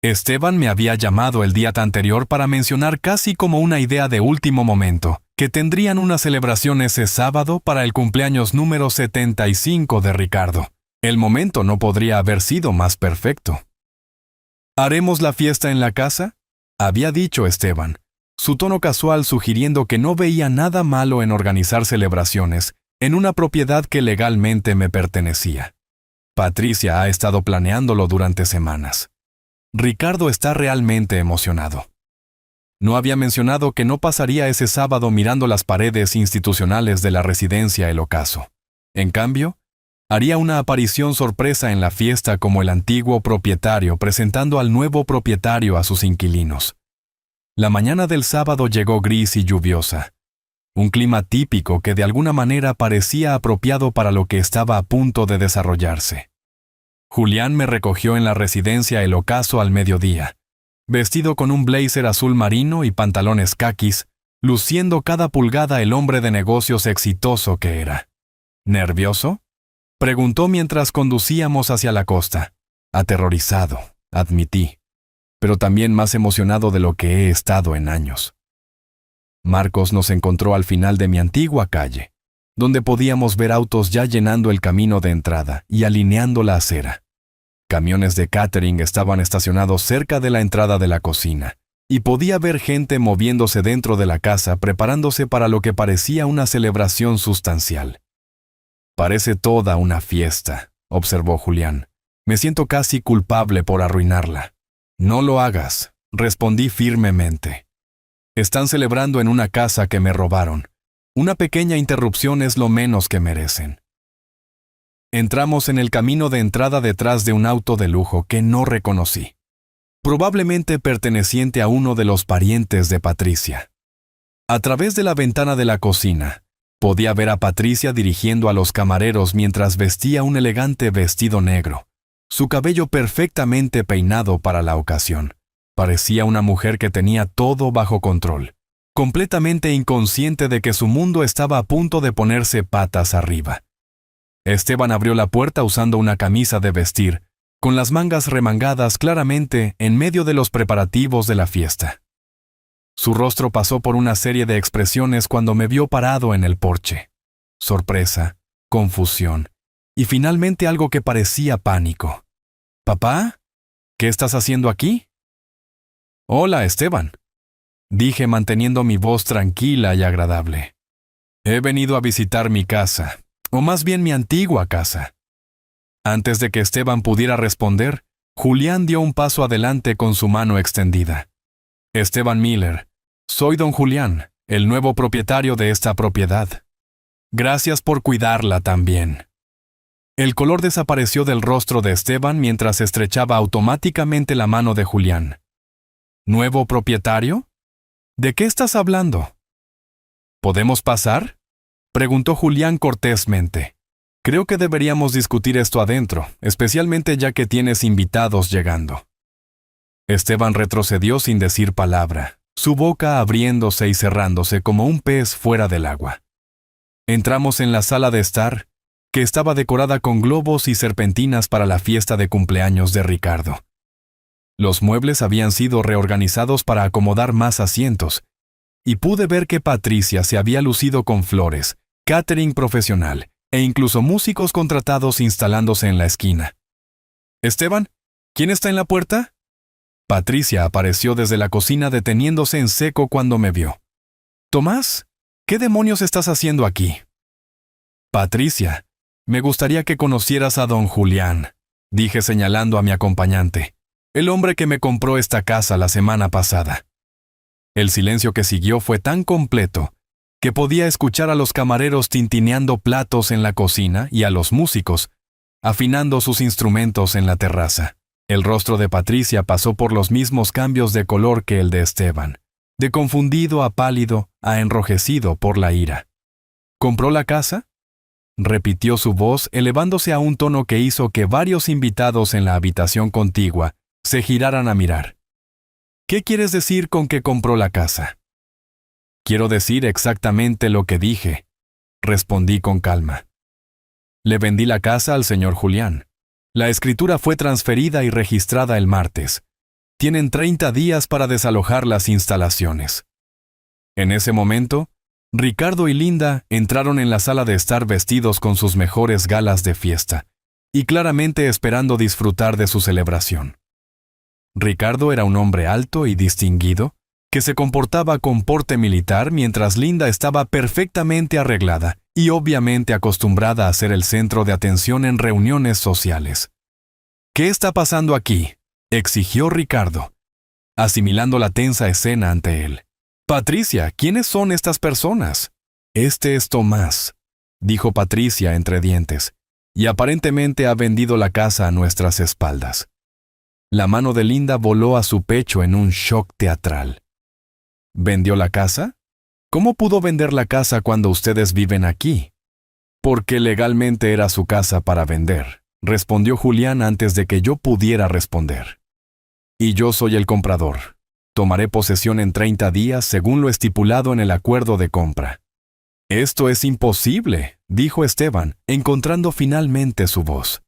Esteban me había llamado el día anterior para mencionar casi como una idea de último momento, que tendrían una celebración ese sábado para el cumpleaños número 75 de Ricardo. El momento no podría haber sido más perfecto. ¿Haremos la fiesta en la casa?, había dicho Esteban, su tono casual sugiriendo que no veía nada malo en organizar celebraciones en una propiedad que legalmente me pertenecía. Patricia ha estado planeándolo durante semanas. Ricardo está realmente emocionado. No había mencionado que no pasaría ese sábado mirando las paredes institucionales de la residencia El Ocaso. En cambio, haría una aparición sorpresa en la fiesta como el antiguo propietario presentando al nuevo propietario a sus inquilinos. La mañana del sábado llegó gris y lluviosa. Un clima típico que de alguna manera parecía apropiado para lo que estaba a punto de desarrollarse. Julián me recogió en la residencia El Ocaso al mediodía, vestido con un blazer azul marino y pantalones caquis, luciendo cada pulgada el hombre de negocios exitoso que era. ¿Nervioso?, preguntó mientras conducíamos hacia la costa. Aterrorizado, admití, pero también más emocionado de lo que he estado en años. Marcos nos encontró al final de mi antigua calle, donde podíamos ver autos ya llenando el camino de entrada y alineando la acera. Camiones de catering estaban estacionados cerca de la entrada de la cocina, y podía ver gente moviéndose dentro de la casa preparándose para lo que parecía una celebración sustancial. Parece toda una fiesta, observó Julián. Me siento casi culpable por arruinarla. No lo hagas, respondí firmemente. Están celebrando en una casa que me robaron. Una pequeña interrupción es lo menos que merecen. Entramos en el camino de entrada detrás de un auto de lujo que no reconocí, probablemente perteneciente a uno de los parientes de Patricia. A través de la ventana de la cocina, podía ver a Patricia dirigiendo a los camareros mientras vestía un elegante vestido negro, su cabello perfectamente peinado para la ocasión. Parecía una mujer que tenía todo bajo control, completamente inconsciente de que su mundo estaba a punto de ponerse patas arriba. Esteban abrió la puerta usando una camisa de vestir, con las mangas remangadas claramente en medio de los preparativos de la fiesta. Su rostro pasó por una serie de expresiones cuando me vio parado en el porche. Sorpresa, confusión y finalmente algo que parecía pánico. «¿Papá? ¿Qué estás haciendo aquí?» «Hola, Esteban», dije manteniendo mi voz tranquila y agradable. «He venido a visitar mi casa, o más bien mi antigua casa». Antes de que Esteban pudiera responder, Julián dio un paso adelante con su mano extendida. «Esteban Miller, soy don Julián, el nuevo propietario de esta propiedad. Gracias por cuidarla también». El color desapareció del rostro de Esteban mientras estrechaba automáticamente la mano de Julián. ¿Nuevo propietario? ¿De qué estás hablando? ¿Podemos pasar?, preguntó Julián cortésmente. Creo que deberíamos discutir esto adentro, especialmente ya que tienes invitados llegando. Esteban retrocedió sin decir palabra, su boca abriéndose y cerrándose como un pez fuera del agua. Entramos en la sala de estar, que estaba decorada con globos y serpentinas para la fiesta de cumpleaños de Ricardo. Los muebles habían sido reorganizados para acomodar más asientos, y pude ver que Patricia se había lucido con flores, catering profesional e incluso músicos contratados instalándose en la esquina. «Esteban, ¿quién está en la puerta?» Patricia apareció desde la cocina deteniéndose en seco cuando me vio. «Tomás, ¿qué demonios estás haciendo aquí?» «Patricia, me gustaría que conocieras a don Julián», dije señalando a mi acompañante, el hombre que me compró esta casa la semana pasada. El silencio que siguió fue tan completo que podía escuchar a los camareros tintineando platos en la cocina y a los músicos afinando sus instrumentos en la terraza. El rostro de Patricia pasó por los mismos cambios de color que el de Esteban, de confundido a pálido a enrojecido por la ira. ¿Compró la casa?, repitió su voz elevándose a un tono que hizo que varios invitados en la habitación contigua se giraran a mirar. «¿Qué quieres decir con que compró la casa?» «Quiero decir exactamente lo que dije», respondí con calma. «Le vendí la casa al señor Julián. La escritura fue transferida y registrada el martes. Tienen 30 días para desalojar las instalaciones. En ese momento, Ricardo y Linda entraron en la sala de estar vestidos con sus mejores galas de fiesta, y claramente esperando disfrutar de su celebración. Ricardo era un hombre alto y distinguido, que se comportaba con porte militar mientras Linda estaba perfectamente arreglada y obviamente acostumbrada a ser el centro de atención en reuniones sociales. ¿Qué está pasando aquí?, exigió Ricardo, asimilando la tensa escena ante él. Patricia, ¿quiénes son estas personas? Este es Tomás, dijo Patricia entre dientes, y aparentemente ha vendido la casa a nuestras espaldas. La mano de Linda voló a su pecho en un shock teatral. ¿Vendió la casa? ¿Cómo pudo vender la casa cuando ustedes viven aquí? Porque legalmente era su casa para vender, respondió Julián antes de que yo pudiera responder. Y yo soy el comprador. Tomaré posesión en 30 días según lo estipulado en el acuerdo de compra. Esto es imposible, dijo Esteban, encontrando finalmente su voz.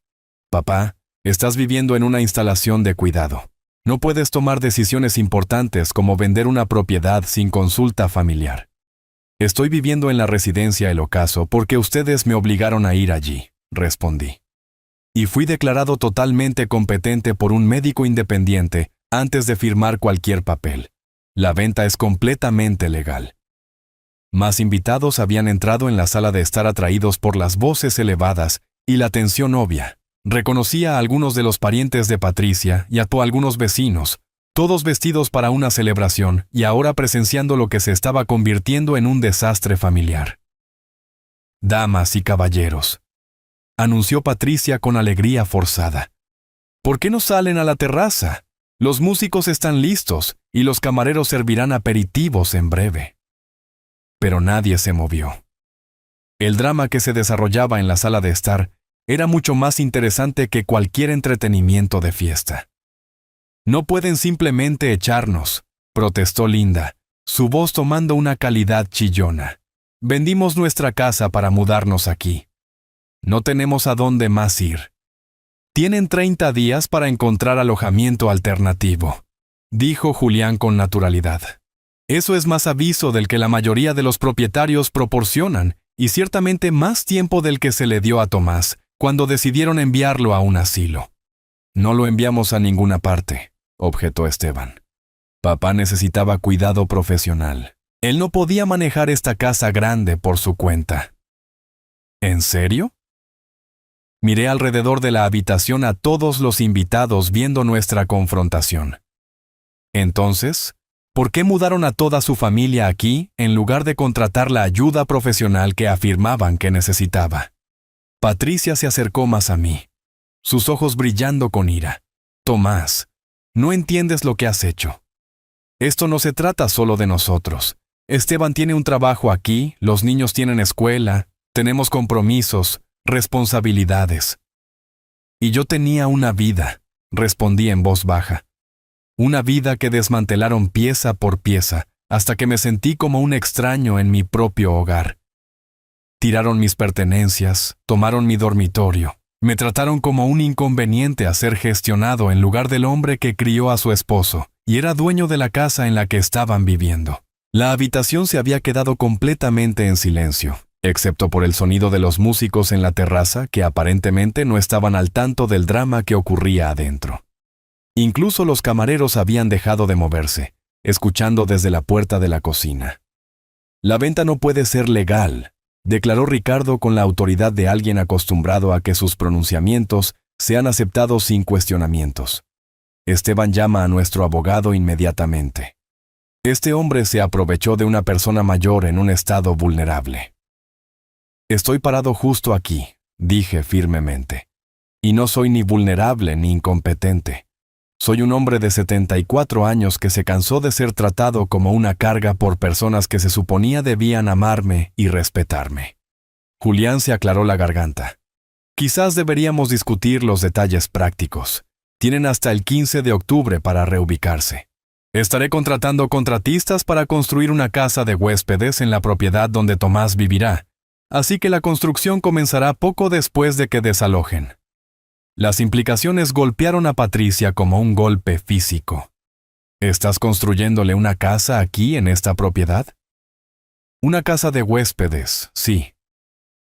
Papá, estás viviendo en una instalación de cuidado. No puedes tomar decisiones importantes como vender una propiedad sin consulta familiar. Estoy viviendo en la residencia El Ocaso porque ustedes me obligaron a ir allí, respondí. Y fui declarado totalmente competente por un médico independiente antes de firmar cualquier papel. La venta es completamente legal. Más invitados habían entrado en la sala de estar atraídos por las voces elevadas y la tensión obvia. Reconocía a algunos de los parientes de Patricia y a algunos vecinos, todos vestidos para una celebración y ahora presenciando lo que se estaba convirtiendo en un desastre familiar. Damas y caballeros, anunció Patricia con alegría forzada. ¿Por qué no salen a la terraza? Los músicos están listos y los camareros servirán aperitivos en breve. Pero nadie se movió. El drama que se desarrollaba en la sala de estar era mucho más interesante que cualquier entretenimiento de fiesta. No pueden simplemente echarnos, protestó Linda, su voz tomando una calidad chillona. Vendimos nuestra casa para mudarnos aquí. No tenemos a dónde más ir. Tienen 30 días para encontrar alojamiento alternativo, dijo Julián con naturalidad. Eso es más aviso del que la mayoría de los propietarios proporcionan y ciertamente más tiempo del que se le dio a Tomás cuando decidieron enviarlo a un asilo. No lo enviamos a ninguna parte, objetó Esteban. Papá necesitaba cuidado profesional. Él no podía manejar esta casa grande por su cuenta. ¿En serio? Miré alrededor de la habitación a todos los invitados viendo nuestra confrontación. Entonces, ¿por qué mudaron a toda su familia aquí en lugar de contratar la ayuda profesional que afirmaban que necesitaba? Patricia se acercó más a mí, sus ojos brillando con ira. Tomás, no entiendes lo que has hecho. Esto no se trata solo de nosotros. Esteban tiene un trabajo aquí, los niños tienen escuela, tenemos compromisos, responsabilidades. Y yo tenía una vida, respondí en voz baja. Una vida que desmantelaron pieza por pieza, hasta que me sentí como un extraño en mi propio hogar. Tiraron mis pertenencias, tomaron mi dormitorio, me trataron como un inconveniente a ser gestionado en lugar del hombre que crió a su esposo, y era dueño de la casa en la que estaban viviendo. La habitación se había quedado completamente en silencio, excepto por el sonido de los músicos en la terraza que aparentemente no estaban al tanto del drama que ocurría adentro. Incluso los camareros habían dejado de moverse, escuchando desde la puerta de la cocina. La venta no puede ser legal, declaró Ricardo con la autoridad de alguien acostumbrado a que sus pronunciamientos sean aceptados sin cuestionamientos. Esteban llama a nuestro abogado inmediatamente. Este hombre se aprovechó de una persona mayor en un estado vulnerable. Estoy parado justo aquí, dije firmemente. Y no soy ni vulnerable ni incompetente. Soy un hombre de 74 años que se cansó de ser tratado como una carga por personas que se suponía debían amarme y respetarme. Julián se aclaró la garganta. Quizás deberíamos discutir los detalles prácticos. Tienen hasta el 15 de octubre para reubicarse. Estaré contratando contratistas para construir una casa de huéspedes en la propiedad donde Tomás vivirá, así que la construcción comenzará poco después de que desalojen. Las implicaciones golpearon a Patricia como un golpe físico. ¿Estás construyéndole una casa aquí en esta propiedad? Una casa de huéspedes, sí.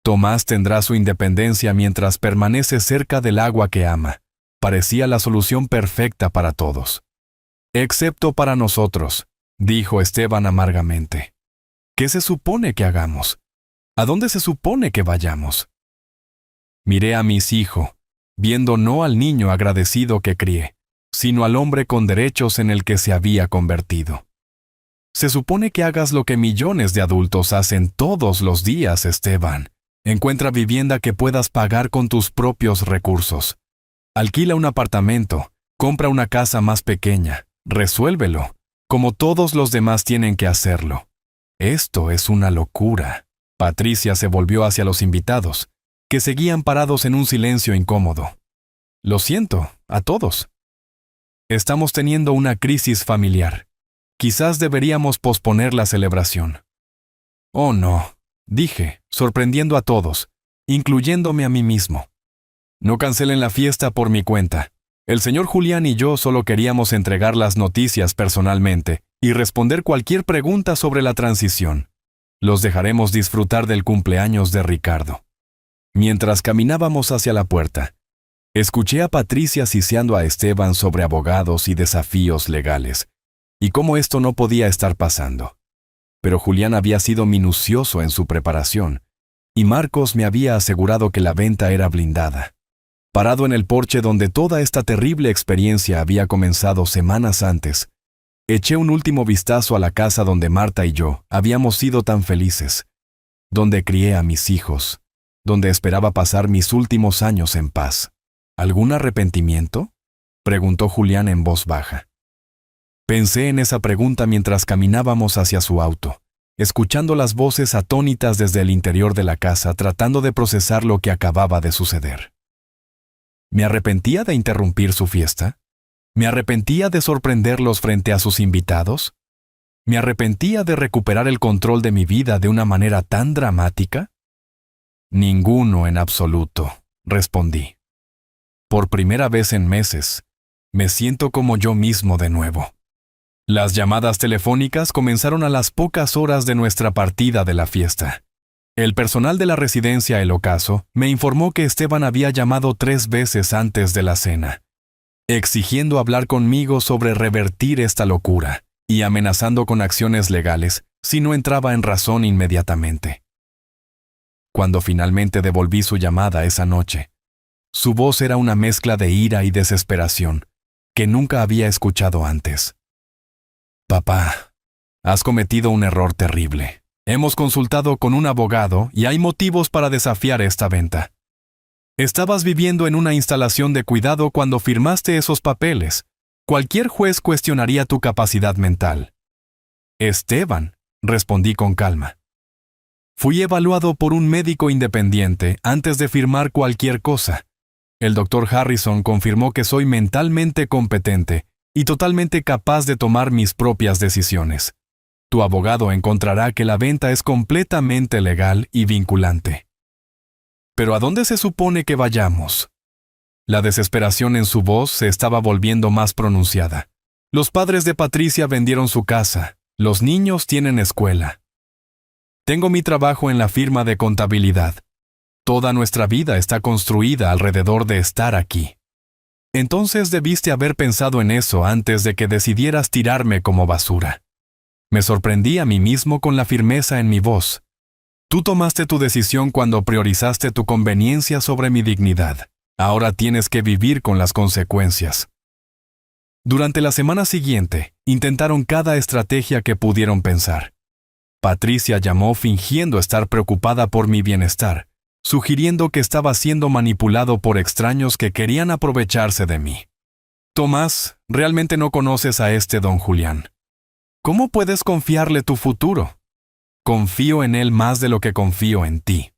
Tomás tendrá su independencia mientras permanece cerca del agua que ama. Parecía la solución perfecta para todos. Excepto para nosotros, dijo Esteban amargamente. ¿Qué se supone que hagamos? ¿A dónde se supone que vayamos? Miré a mis hijos, viendo no al niño agradecido que crié, sino al hombre con derechos en el que se había convertido. Se supone que hagas lo que millones de adultos hacen todos los días, Esteban. Encuentra vivienda que puedas pagar con tus propios recursos. Alquila un apartamento, compra una casa más pequeña, resuélvelo, como todos los demás tienen que hacerlo. Esto es una locura. Patricia se volvió hacia los invitados, que seguían parados en un silencio incómodo. Lo siento, a todos. Estamos teniendo una crisis familiar. Quizás deberíamos posponer la celebración. Oh, no, dije, sorprendiendo a todos, incluyéndome a mí mismo. No cancelen la fiesta por mi cuenta. El señor Julián y yo solo queríamos entregar las noticias personalmente y responder cualquier pregunta sobre la transición. Los dejaremos disfrutar del cumpleaños de Ricardo. Mientras caminábamos hacia la puerta, escuché a Patricia siseando a Esteban sobre abogados y desafíos legales, y cómo esto no podía estar pasando. Pero Julián había sido minucioso en su preparación, y Marcos me había asegurado que la venta era blindada. Parado en el porche donde toda esta terrible experiencia había comenzado semanas antes, eché un último vistazo a la casa donde Marta y yo habíamos sido tan felices, donde crié a mis hijos, donde esperaba pasar mis últimos años en paz. ¿Algún arrepentimiento?, preguntó Julián en voz baja. Pensé en esa pregunta mientras caminábamos hacia su auto, escuchando las voces atónitas desde el interior de la casa tratando de procesar lo que acababa de suceder. ¿Me arrepentía de interrumpir su fiesta? ¿Me arrepentía de sorprenderlos frente a sus invitados? ¿Me arrepentía de recuperar el control de mi vida de una manera tan dramática? Ninguno en absoluto, respondí. Por primera vez en meses, me siento como yo mismo de nuevo. Las llamadas telefónicas comenzaron a las pocas horas de nuestra partida de la fiesta. El personal de la residencia El Ocaso me informó que Esteban había llamado 3 veces antes de la cena, exigiendo hablar conmigo sobre revertir esta locura y amenazando con acciones legales si no entraba en razón inmediatamente. Cuando finalmente devolví su llamada esa noche, su voz era una mezcla de ira y desesperación que nunca había escuchado antes. Papá, has cometido un error terrible. Hemos consultado con un abogado y hay motivos para desafiar esta venta. Estabas viviendo en una instalación de cuidado cuando firmaste esos papeles. Cualquier juez cuestionaría tu capacidad mental. Esteban, respondí con calma. Fui evaluado por un médico independiente antes de firmar cualquier cosa. El doctor Harrison confirmó que soy mentalmente competente y totalmente capaz de tomar mis propias decisiones. Tu abogado encontrará que la venta es completamente legal y vinculante. ¿Pero a dónde se supone que vayamos? La desesperación en su voz se estaba volviendo más pronunciada. Los padres de Patricia vendieron su casa. Los niños tienen escuela. Tengo mi trabajo en la firma de contabilidad. Toda nuestra vida está construida alrededor de estar aquí. Entonces debiste haber pensado en eso antes de que decidieras tirarme como basura. Me sorprendí a mí mismo con la firmeza en mi voz. Tú tomaste tu decisión cuando priorizaste tu conveniencia sobre mi dignidad. Ahora tienes que vivir con las consecuencias. Durante la semana siguiente, intentaron cada estrategia que pudieron pensar. Patricia llamó fingiendo estar preocupada por mi bienestar, sugiriendo que estaba siendo manipulado por extraños que querían aprovecharse de mí. Tomás, realmente no conoces a este don Julián. ¿Cómo puedes confiarle tu futuro? Confío en él más de lo que confío en ti.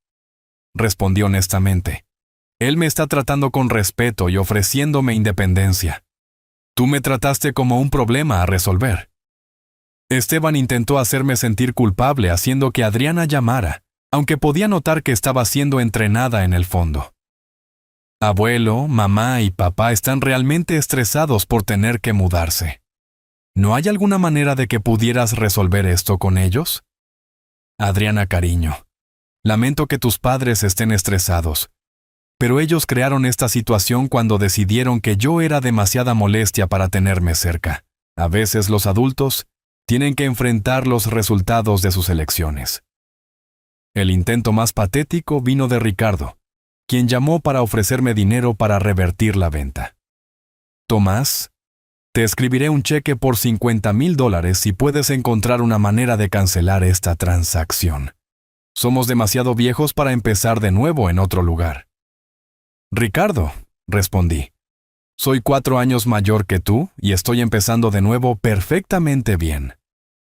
Respondí honestamente. Él me está tratando con respeto y ofreciéndome independencia. Tú me trataste como un problema a resolver. Esteban intentó hacerme sentir culpable haciendo que Adriana llamara, aunque podía notar que estaba siendo entrenada en el fondo. Abuelo, mamá y papá están realmente estresados por tener que mudarse. ¿No hay alguna manera de que pudieras resolver esto con ellos? Adriana, cariño, lamento que tus padres estén estresados, pero ellos crearon esta situación cuando decidieron que yo era demasiada molestia para tenerme cerca. A veces los adultos tienen que enfrentar los resultados de sus elecciones. El intento más patético vino de Ricardo, quien llamó para ofrecerme dinero para revertir la venta. Tomás, te escribiré un cheque por $50,000 si puedes encontrar una manera de cancelar esta transacción. Somos demasiado viejos para empezar de nuevo en otro lugar. Ricardo, respondí, soy 4 años mayor que tú y estoy empezando de nuevo perfectamente bien.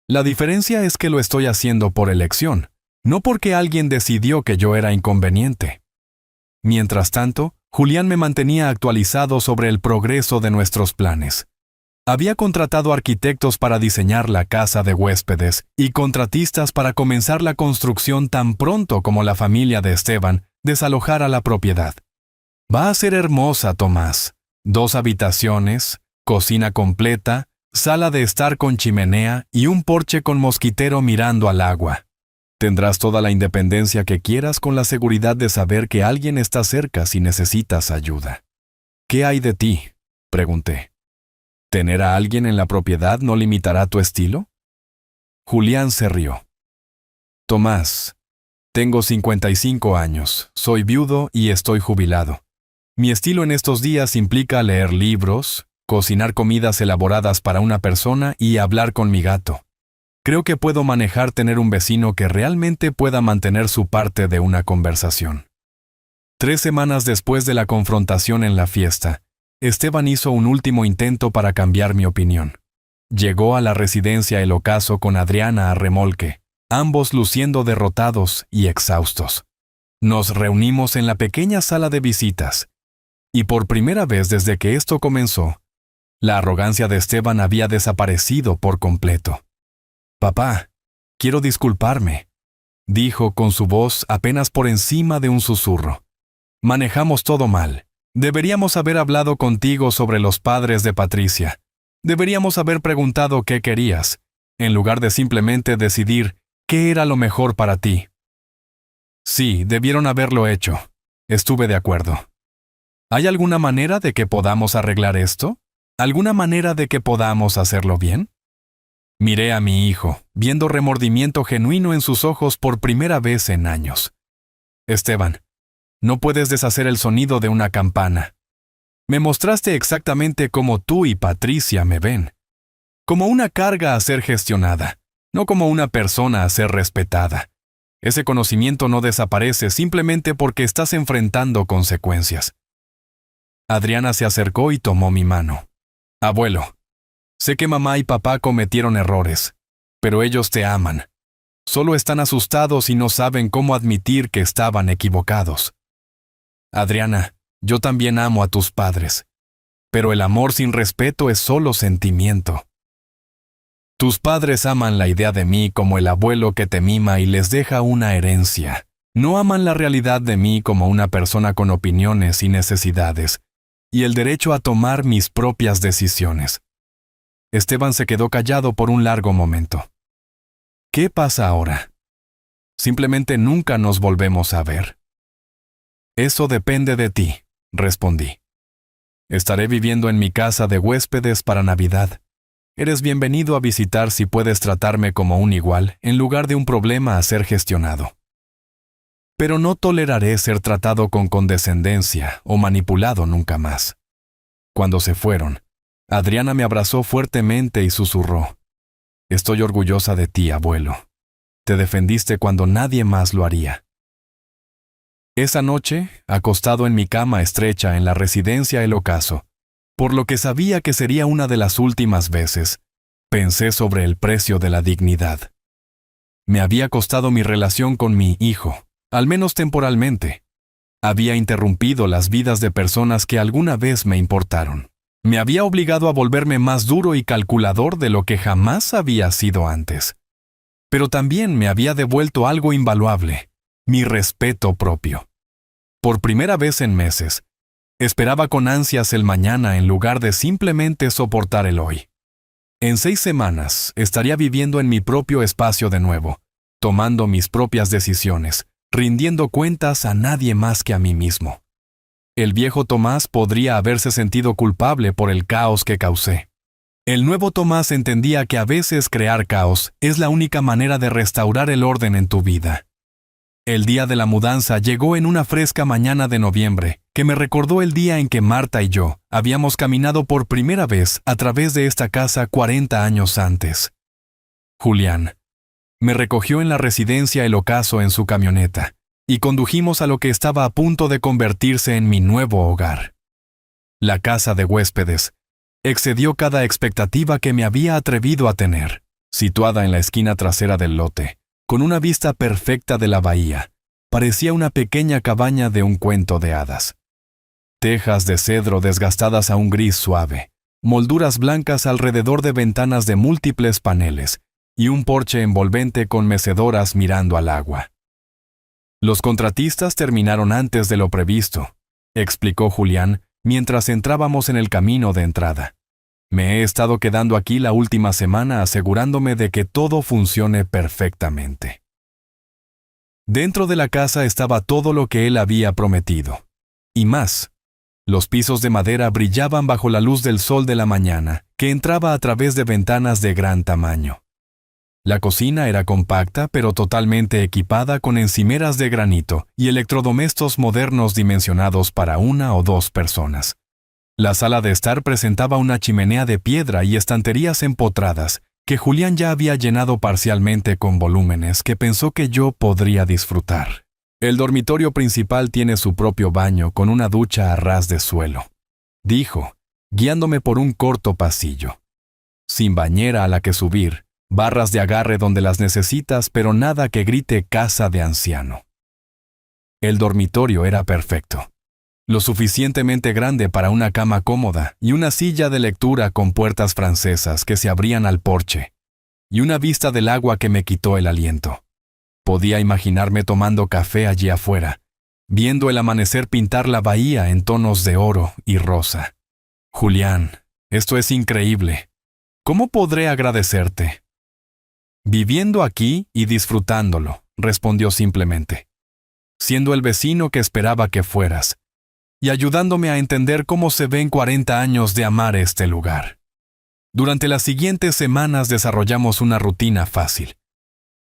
La diferencia es que lo estoy haciendo por elección, no porque alguien decidió que yo era inconveniente. Mientras tanto, Julián me mantenía actualizado sobre el progreso de nuestros planes. Había contratado arquitectos para diseñar la casa de huéspedes y contratistas para comenzar la construcción tan pronto como la familia de Esteban desalojara la propiedad. Va a ser hermosa, Tomás. 2 habitaciones, cocina completa, sala de estar con chimenea y un porche con mosquitero mirando al agua. Tendrás toda la independencia que quieras con la seguridad de saber que alguien está cerca si necesitas ayuda. ¿Qué hay de ti?, pregunté. ¿Tener a alguien en la propiedad no limitará tu estilo? Julián se rió. Tomás, tengo 55 años, soy viudo y estoy jubilado. Mi estilo en estos días implica leer libros, cocinar comidas elaboradas para una persona y hablar con mi gato. Creo que puedo manejar tener un vecino que realmente pueda mantener su parte de una conversación. 3 semanas después de la confrontación en la fiesta, Esteban hizo un último intento para cambiar mi opinión. Llegó a la residencia El Ocaso con Adriana a remolque, ambos luciendo derrotados y exhaustos. Nos reunimos en la pequeña sala de visitas, y por primera vez desde que esto comenzó, la arrogancia de Esteban había desaparecido por completo. «Papá, quiero disculparme», dijo con su voz apenas por encima de un susurro. «Manejamos todo mal. Deberíamos haber hablado contigo sobre los padres de Patricia. Deberíamos haber preguntado qué querías, en lugar de simplemente decidir qué era lo mejor para ti». Sí, debieron haberlo hecho. Estuve de acuerdo. ¿Hay alguna manera de que podamos arreglar esto? ¿Alguna manera de que podamos hacerlo bien? Miré a mi hijo, viendo remordimiento genuino en sus ojos por primera vez en años. Esteban, no puedes deshacer el sonido de una campana. Me mostraste exactamente cómo tú y Patricia me ven. Como una carga a ser gestionada, no como una persona a ser respetada. Ese conocimiento no desaparece simplemente porque estás enfrentando consecuencias. Adriana se acercó y tomó mi mano. Abuelo, sé que mamá y papá cometieron errores, pero ellos te aman. Solo están asustados y no saben cómo admitir que estaban equivocados. Adriana, yo también amo a tus padres, pero el amor sin respeto es solo sentimiento. Tus padres aman la idea de mí como el abuelo que te mima y les deja una herencia. No aman la realidad de mí como una persona con opiniones y necesidades, y el derecho a tomar mis propias decisiones. Esteban se quedó callado por un largo momento. ¿Qué pasa ahora? ¿Simplemente nunca nos volvemos a ver? Eso depende de ti, respondí. Estaré viviendo en mi casa de huéspedes para Navidad. Eres bienvenido a visitar si puedes tratarme como un igual en lugar de un problema a ser gestionado. Pero no toleraré ser tratado con condescendencia o manipulado nunca más. Cuando se fueron, Adriana me abrazó fuertemente y susurró: «Estoy orgullosa de ti, abuelo. Te defendiste cuando nadie más lo haría». Esa noche, acostado en mi cama estrecha en la residencia El Ocaso, por lo que sabía que sería una de las últimas veces, pensé sobre el precio de la dignidad. Me había costado mi relación con mi hijo, al menos temporalmente. Había interrumpido las vidas de personas que alguna vez me importaron. Me había obligado a volverme más duro y calculador de lo que jamás había sido antes. Pero también me había devuelto algo invaluable: mi respeto propio. Por primera vez en meses, esperaba con ansias el mañana en lugar de simplemente soportar el hoy. En 6 semanas estaría viviendo en mi propio espacio de nuevo, tomando mis propias decisiones, rindiendo cuentas a nadie más que a mí mismo. El viejo Tomás podría haberse sentido culpable por el caos que causé. El nuevo Tomás entendía que a veces crear caos es la única manera de restaurar el orden en tu vida. El día de la mudanza llegó en una fresca mañana de noviembre, que me recordó el día en que Marta y yo habíamos caminado por primera vez a través de esta casa 40 años antes. Julián me recogió en la residencia El Ocaso en su camioneta, y condujimos a lo que estaba a punto de convertirse en mi nuevo hogar. La casa de huéspedes excedió cada expectativa que me había atrevido a tener, situada en la esquina trasera del lote, con una vista perfecta de la bahía. Parecía una pequeña cabaña de un cuento de hadas. Tejas de cedro desgastadas a un gris suave, molduras blancas alrededor de ventanas de múltiples paneles, y un porche envolvente con mecedoras mirando al agua. Los contratistas terminaron antes de lo previsto, explicó Julián mientras entrábamos en el camino de entrada. Me he estado quedando aquí la última semana asegurándome de que todo funcione perfectamente. Dentro de la casa estaba todo lo que él había prometido. Y más. Los pisos de madera brillaban bajo la luz del sol de la mañana, que entraba a través de ventanas de gran tamaño. La cocina era compacta pero totalmente equipada con encimeras de granito y electrodomésticos modernos dimensionados para 1 o 2 personas. La sala de estar presentaba una chimenea de piedra y estanterías empotradas que Julián ya había llenado parcialmente con volúmenes que pensó que yo podría disfrutar. El dormitorio principal tiene su propio baño con una ducha a ras de suelo, dijo, guiándome por un corto pasillo. Sin bañera a la que subir, barras de agarre donde las necesitas, pero nada que grite casa de anciano. El dormitorio era perfecto. Lo suficientemente grande para una cama cómoda y una silla de lectura con puertas francesas que se abrían al porche, y una vista del agua que me quitó el aliento. Podía imaginarme tomando café allí afuera, viendo el amanecer pintar la bahía en tonos de oro y rosa. Julián, esto es increíble. ¿Cómo podré agradecerte? Viviendo aquí y disfrutándolo, respondió simplemente. Siendo el vecino que esperaba que fueras, y ayudándome a entender cómo se ven 40 años de amar este lugar. Durante las siguientes semanas desarrollamos una rutina fácil.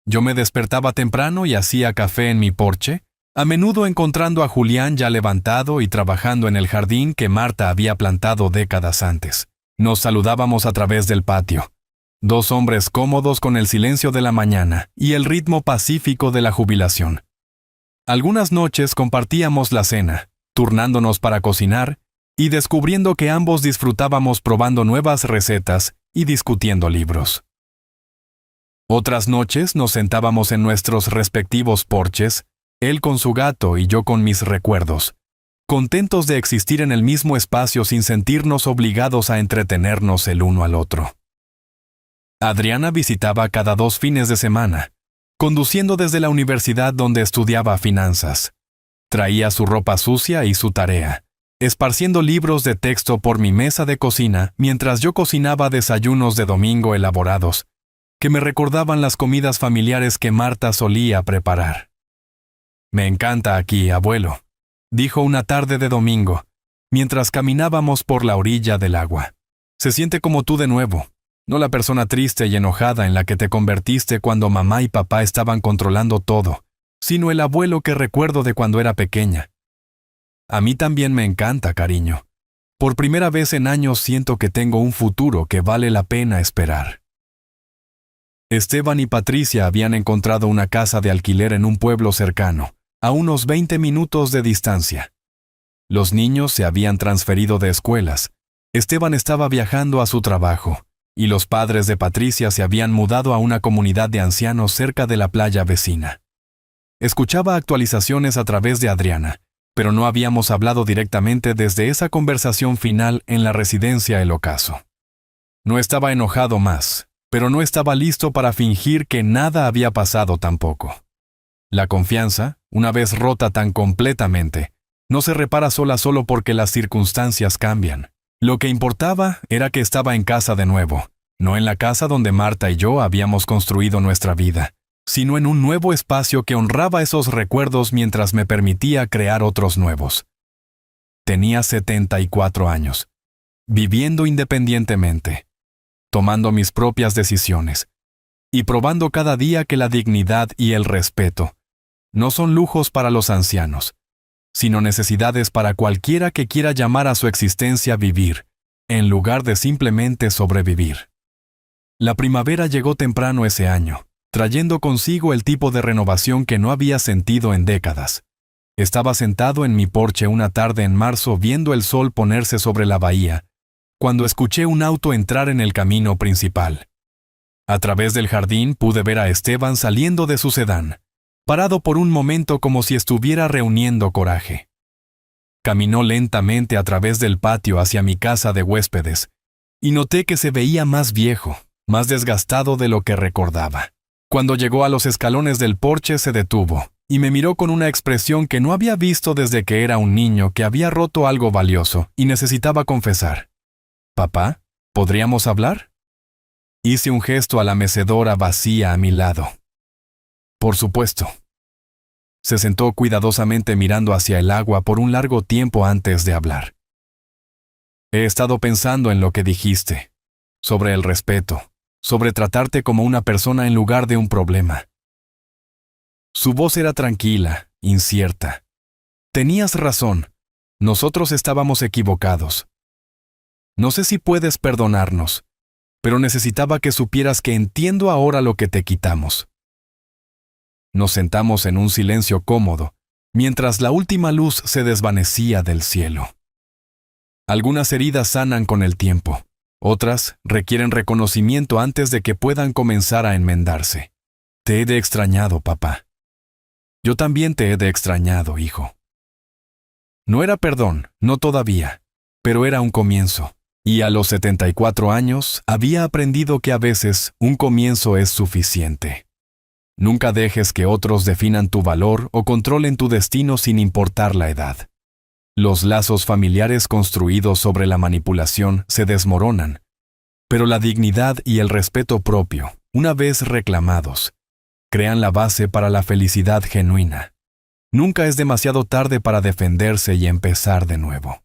Yo me despertaba temprano y hacía café en mi porche, a menudo encontrando a Julián ya levantado y trabajando en el jardín que Marta había plantado décadas antes. Nos saludábamos a través del patio. 2 hombres cómodos con el silencio de la mañana y el ritmo pacífico de la jubilación. Algunas noches compartíamos la cena, turnándonos para cocinar y descubriendo que ambos disfrutábamos probando nuevas recetas y discutiendo libros. Otras noches nos sentábamos en nuestros respectivos porches, él con su gato y yo con mis recuerdos, contentos de existir en el mismo espacio sin sentirnos obligados a entretenernos el uno al otro. Adriana visitaba cada 2 fines de semana, conduciendo desde la universidad donde estudiaba finanzas. Traía su ropa sucia y su tarea, esparciendo libros de texto por mi mesa de cocina mientras yo cocinaba desayunos de domingo elaborados, que me recordaban las comidas familiares que Marta solía preparar. «Me encanta aquí, abuelo», dijo una tarde de domingo, mientras caminábamos por la orilla del agua. «Se siente como tú de nuevo, no la persona triste y enojada en la que te convertiste cuando mamá y papá estaban controlando todo, sino el abuelo que recuerdo de cuando era pequeña. A mí también me encanta, cariño. Por primera vez en años siento que tengo un futuro que vale la pena esperar». Esteban y Patricia habían encontrado una casa de alquiler en un pueblo cercano, a unos 20 minutos de distancia. Los niños se habían transferido de escuelas. Esteban estaba viajando a su trabajo, y los padres de Patricia se habían mudado a una comunidad de ancianos cerca de la playa vecina. Escuchaba actualizaciones a través de Adriana, pero no habíamos hablado directamente desde esa conversación final en la residencia El Ocaso. No estaba enojado más, pero no estaba listo para fingir que nada había pasado tampoco. La confianza, una vez rota tan completamente, no se repara solo porque las circunstancias cambian. Lo que importaba era que estaba en casa de nuevo, No en la casa donde Marta y yo habíamos construido nuestra vida, sino en un nuevo espacio que honraba esos recuerdos mientras me permitía crear otros nuevos. Tenía 74 años, viviendo independientemente, tomando mis propias decisiones, y probando cada día que la dignidad y el respeto no son lujos para los ancianos, sino necesidades para cualquiera que quiera llamar a su existencia vivir, en lugar de simplemente sobrevivir. La primavera llegó temprano ese año, trayendo consigo el tipo de renovación que no había sentido en décadas. Estaba sentado en mi porche una tarde en marzo viendo el sol ponerse sobre la bahía, cuando escuché un auto entrar en el camino principal. A través del jardín pude ver a Esteban saliendo de su sedán, parado por un momento como si estuviera reuniendo coraje. Caminó lentamente a través del patio hacia mi casa de huéspedes, y noté que se veía más viejo, más desgastado de lo que recordaba. Cuando llegó a los escalones del porche se detuvo, y me miró con una expresión que no había visto desde que era un niño que había roto algo valioso y necesitaba confesar. «Papá, ¿podríamos hablar?» Hice un gesto a la mecedora vacía a mi lado. «Por supuesto». Se sentó cuidadosamente mirando hacia el agua por un largo tiempo antes de hablar. «He estado pensando en lo que dijiste, sobre el respeto, sobre tratarte como una persona en lugar de un problema». Su voz era tranquila, incierta. «Tenías razón, nosotros estábamos equivocados. No sé si puedes perdonarnos, pero necesitaba que supieras que entiendo ahora lo que te quitamos». Nos sentamos en un silencio cómodo, mientras la última luz se desvanecía del cielo. Algunas heridas sanan con el tiempo, otras requieren reconocimiento antes de que puedan comenzar a enmendarse. Te he de extrañado, papá. Yo también te he de extrañado, hijo. No era perdón, no todavía, pero era un comienzo. Y a los 74 años había aprendido que a veces un comienzo es suficiente. Nunca dejes que otros definan tu valor o controlen tu destino sin importar la edad. Los lazos familiares construidos sobre la manipulación se desmoronan, pero la dignidad y el respeto propio, una vez reclamados, crean la base para la felicidad genuina. Nunca es demasiado tarde para defenderse y empezar de nuevo.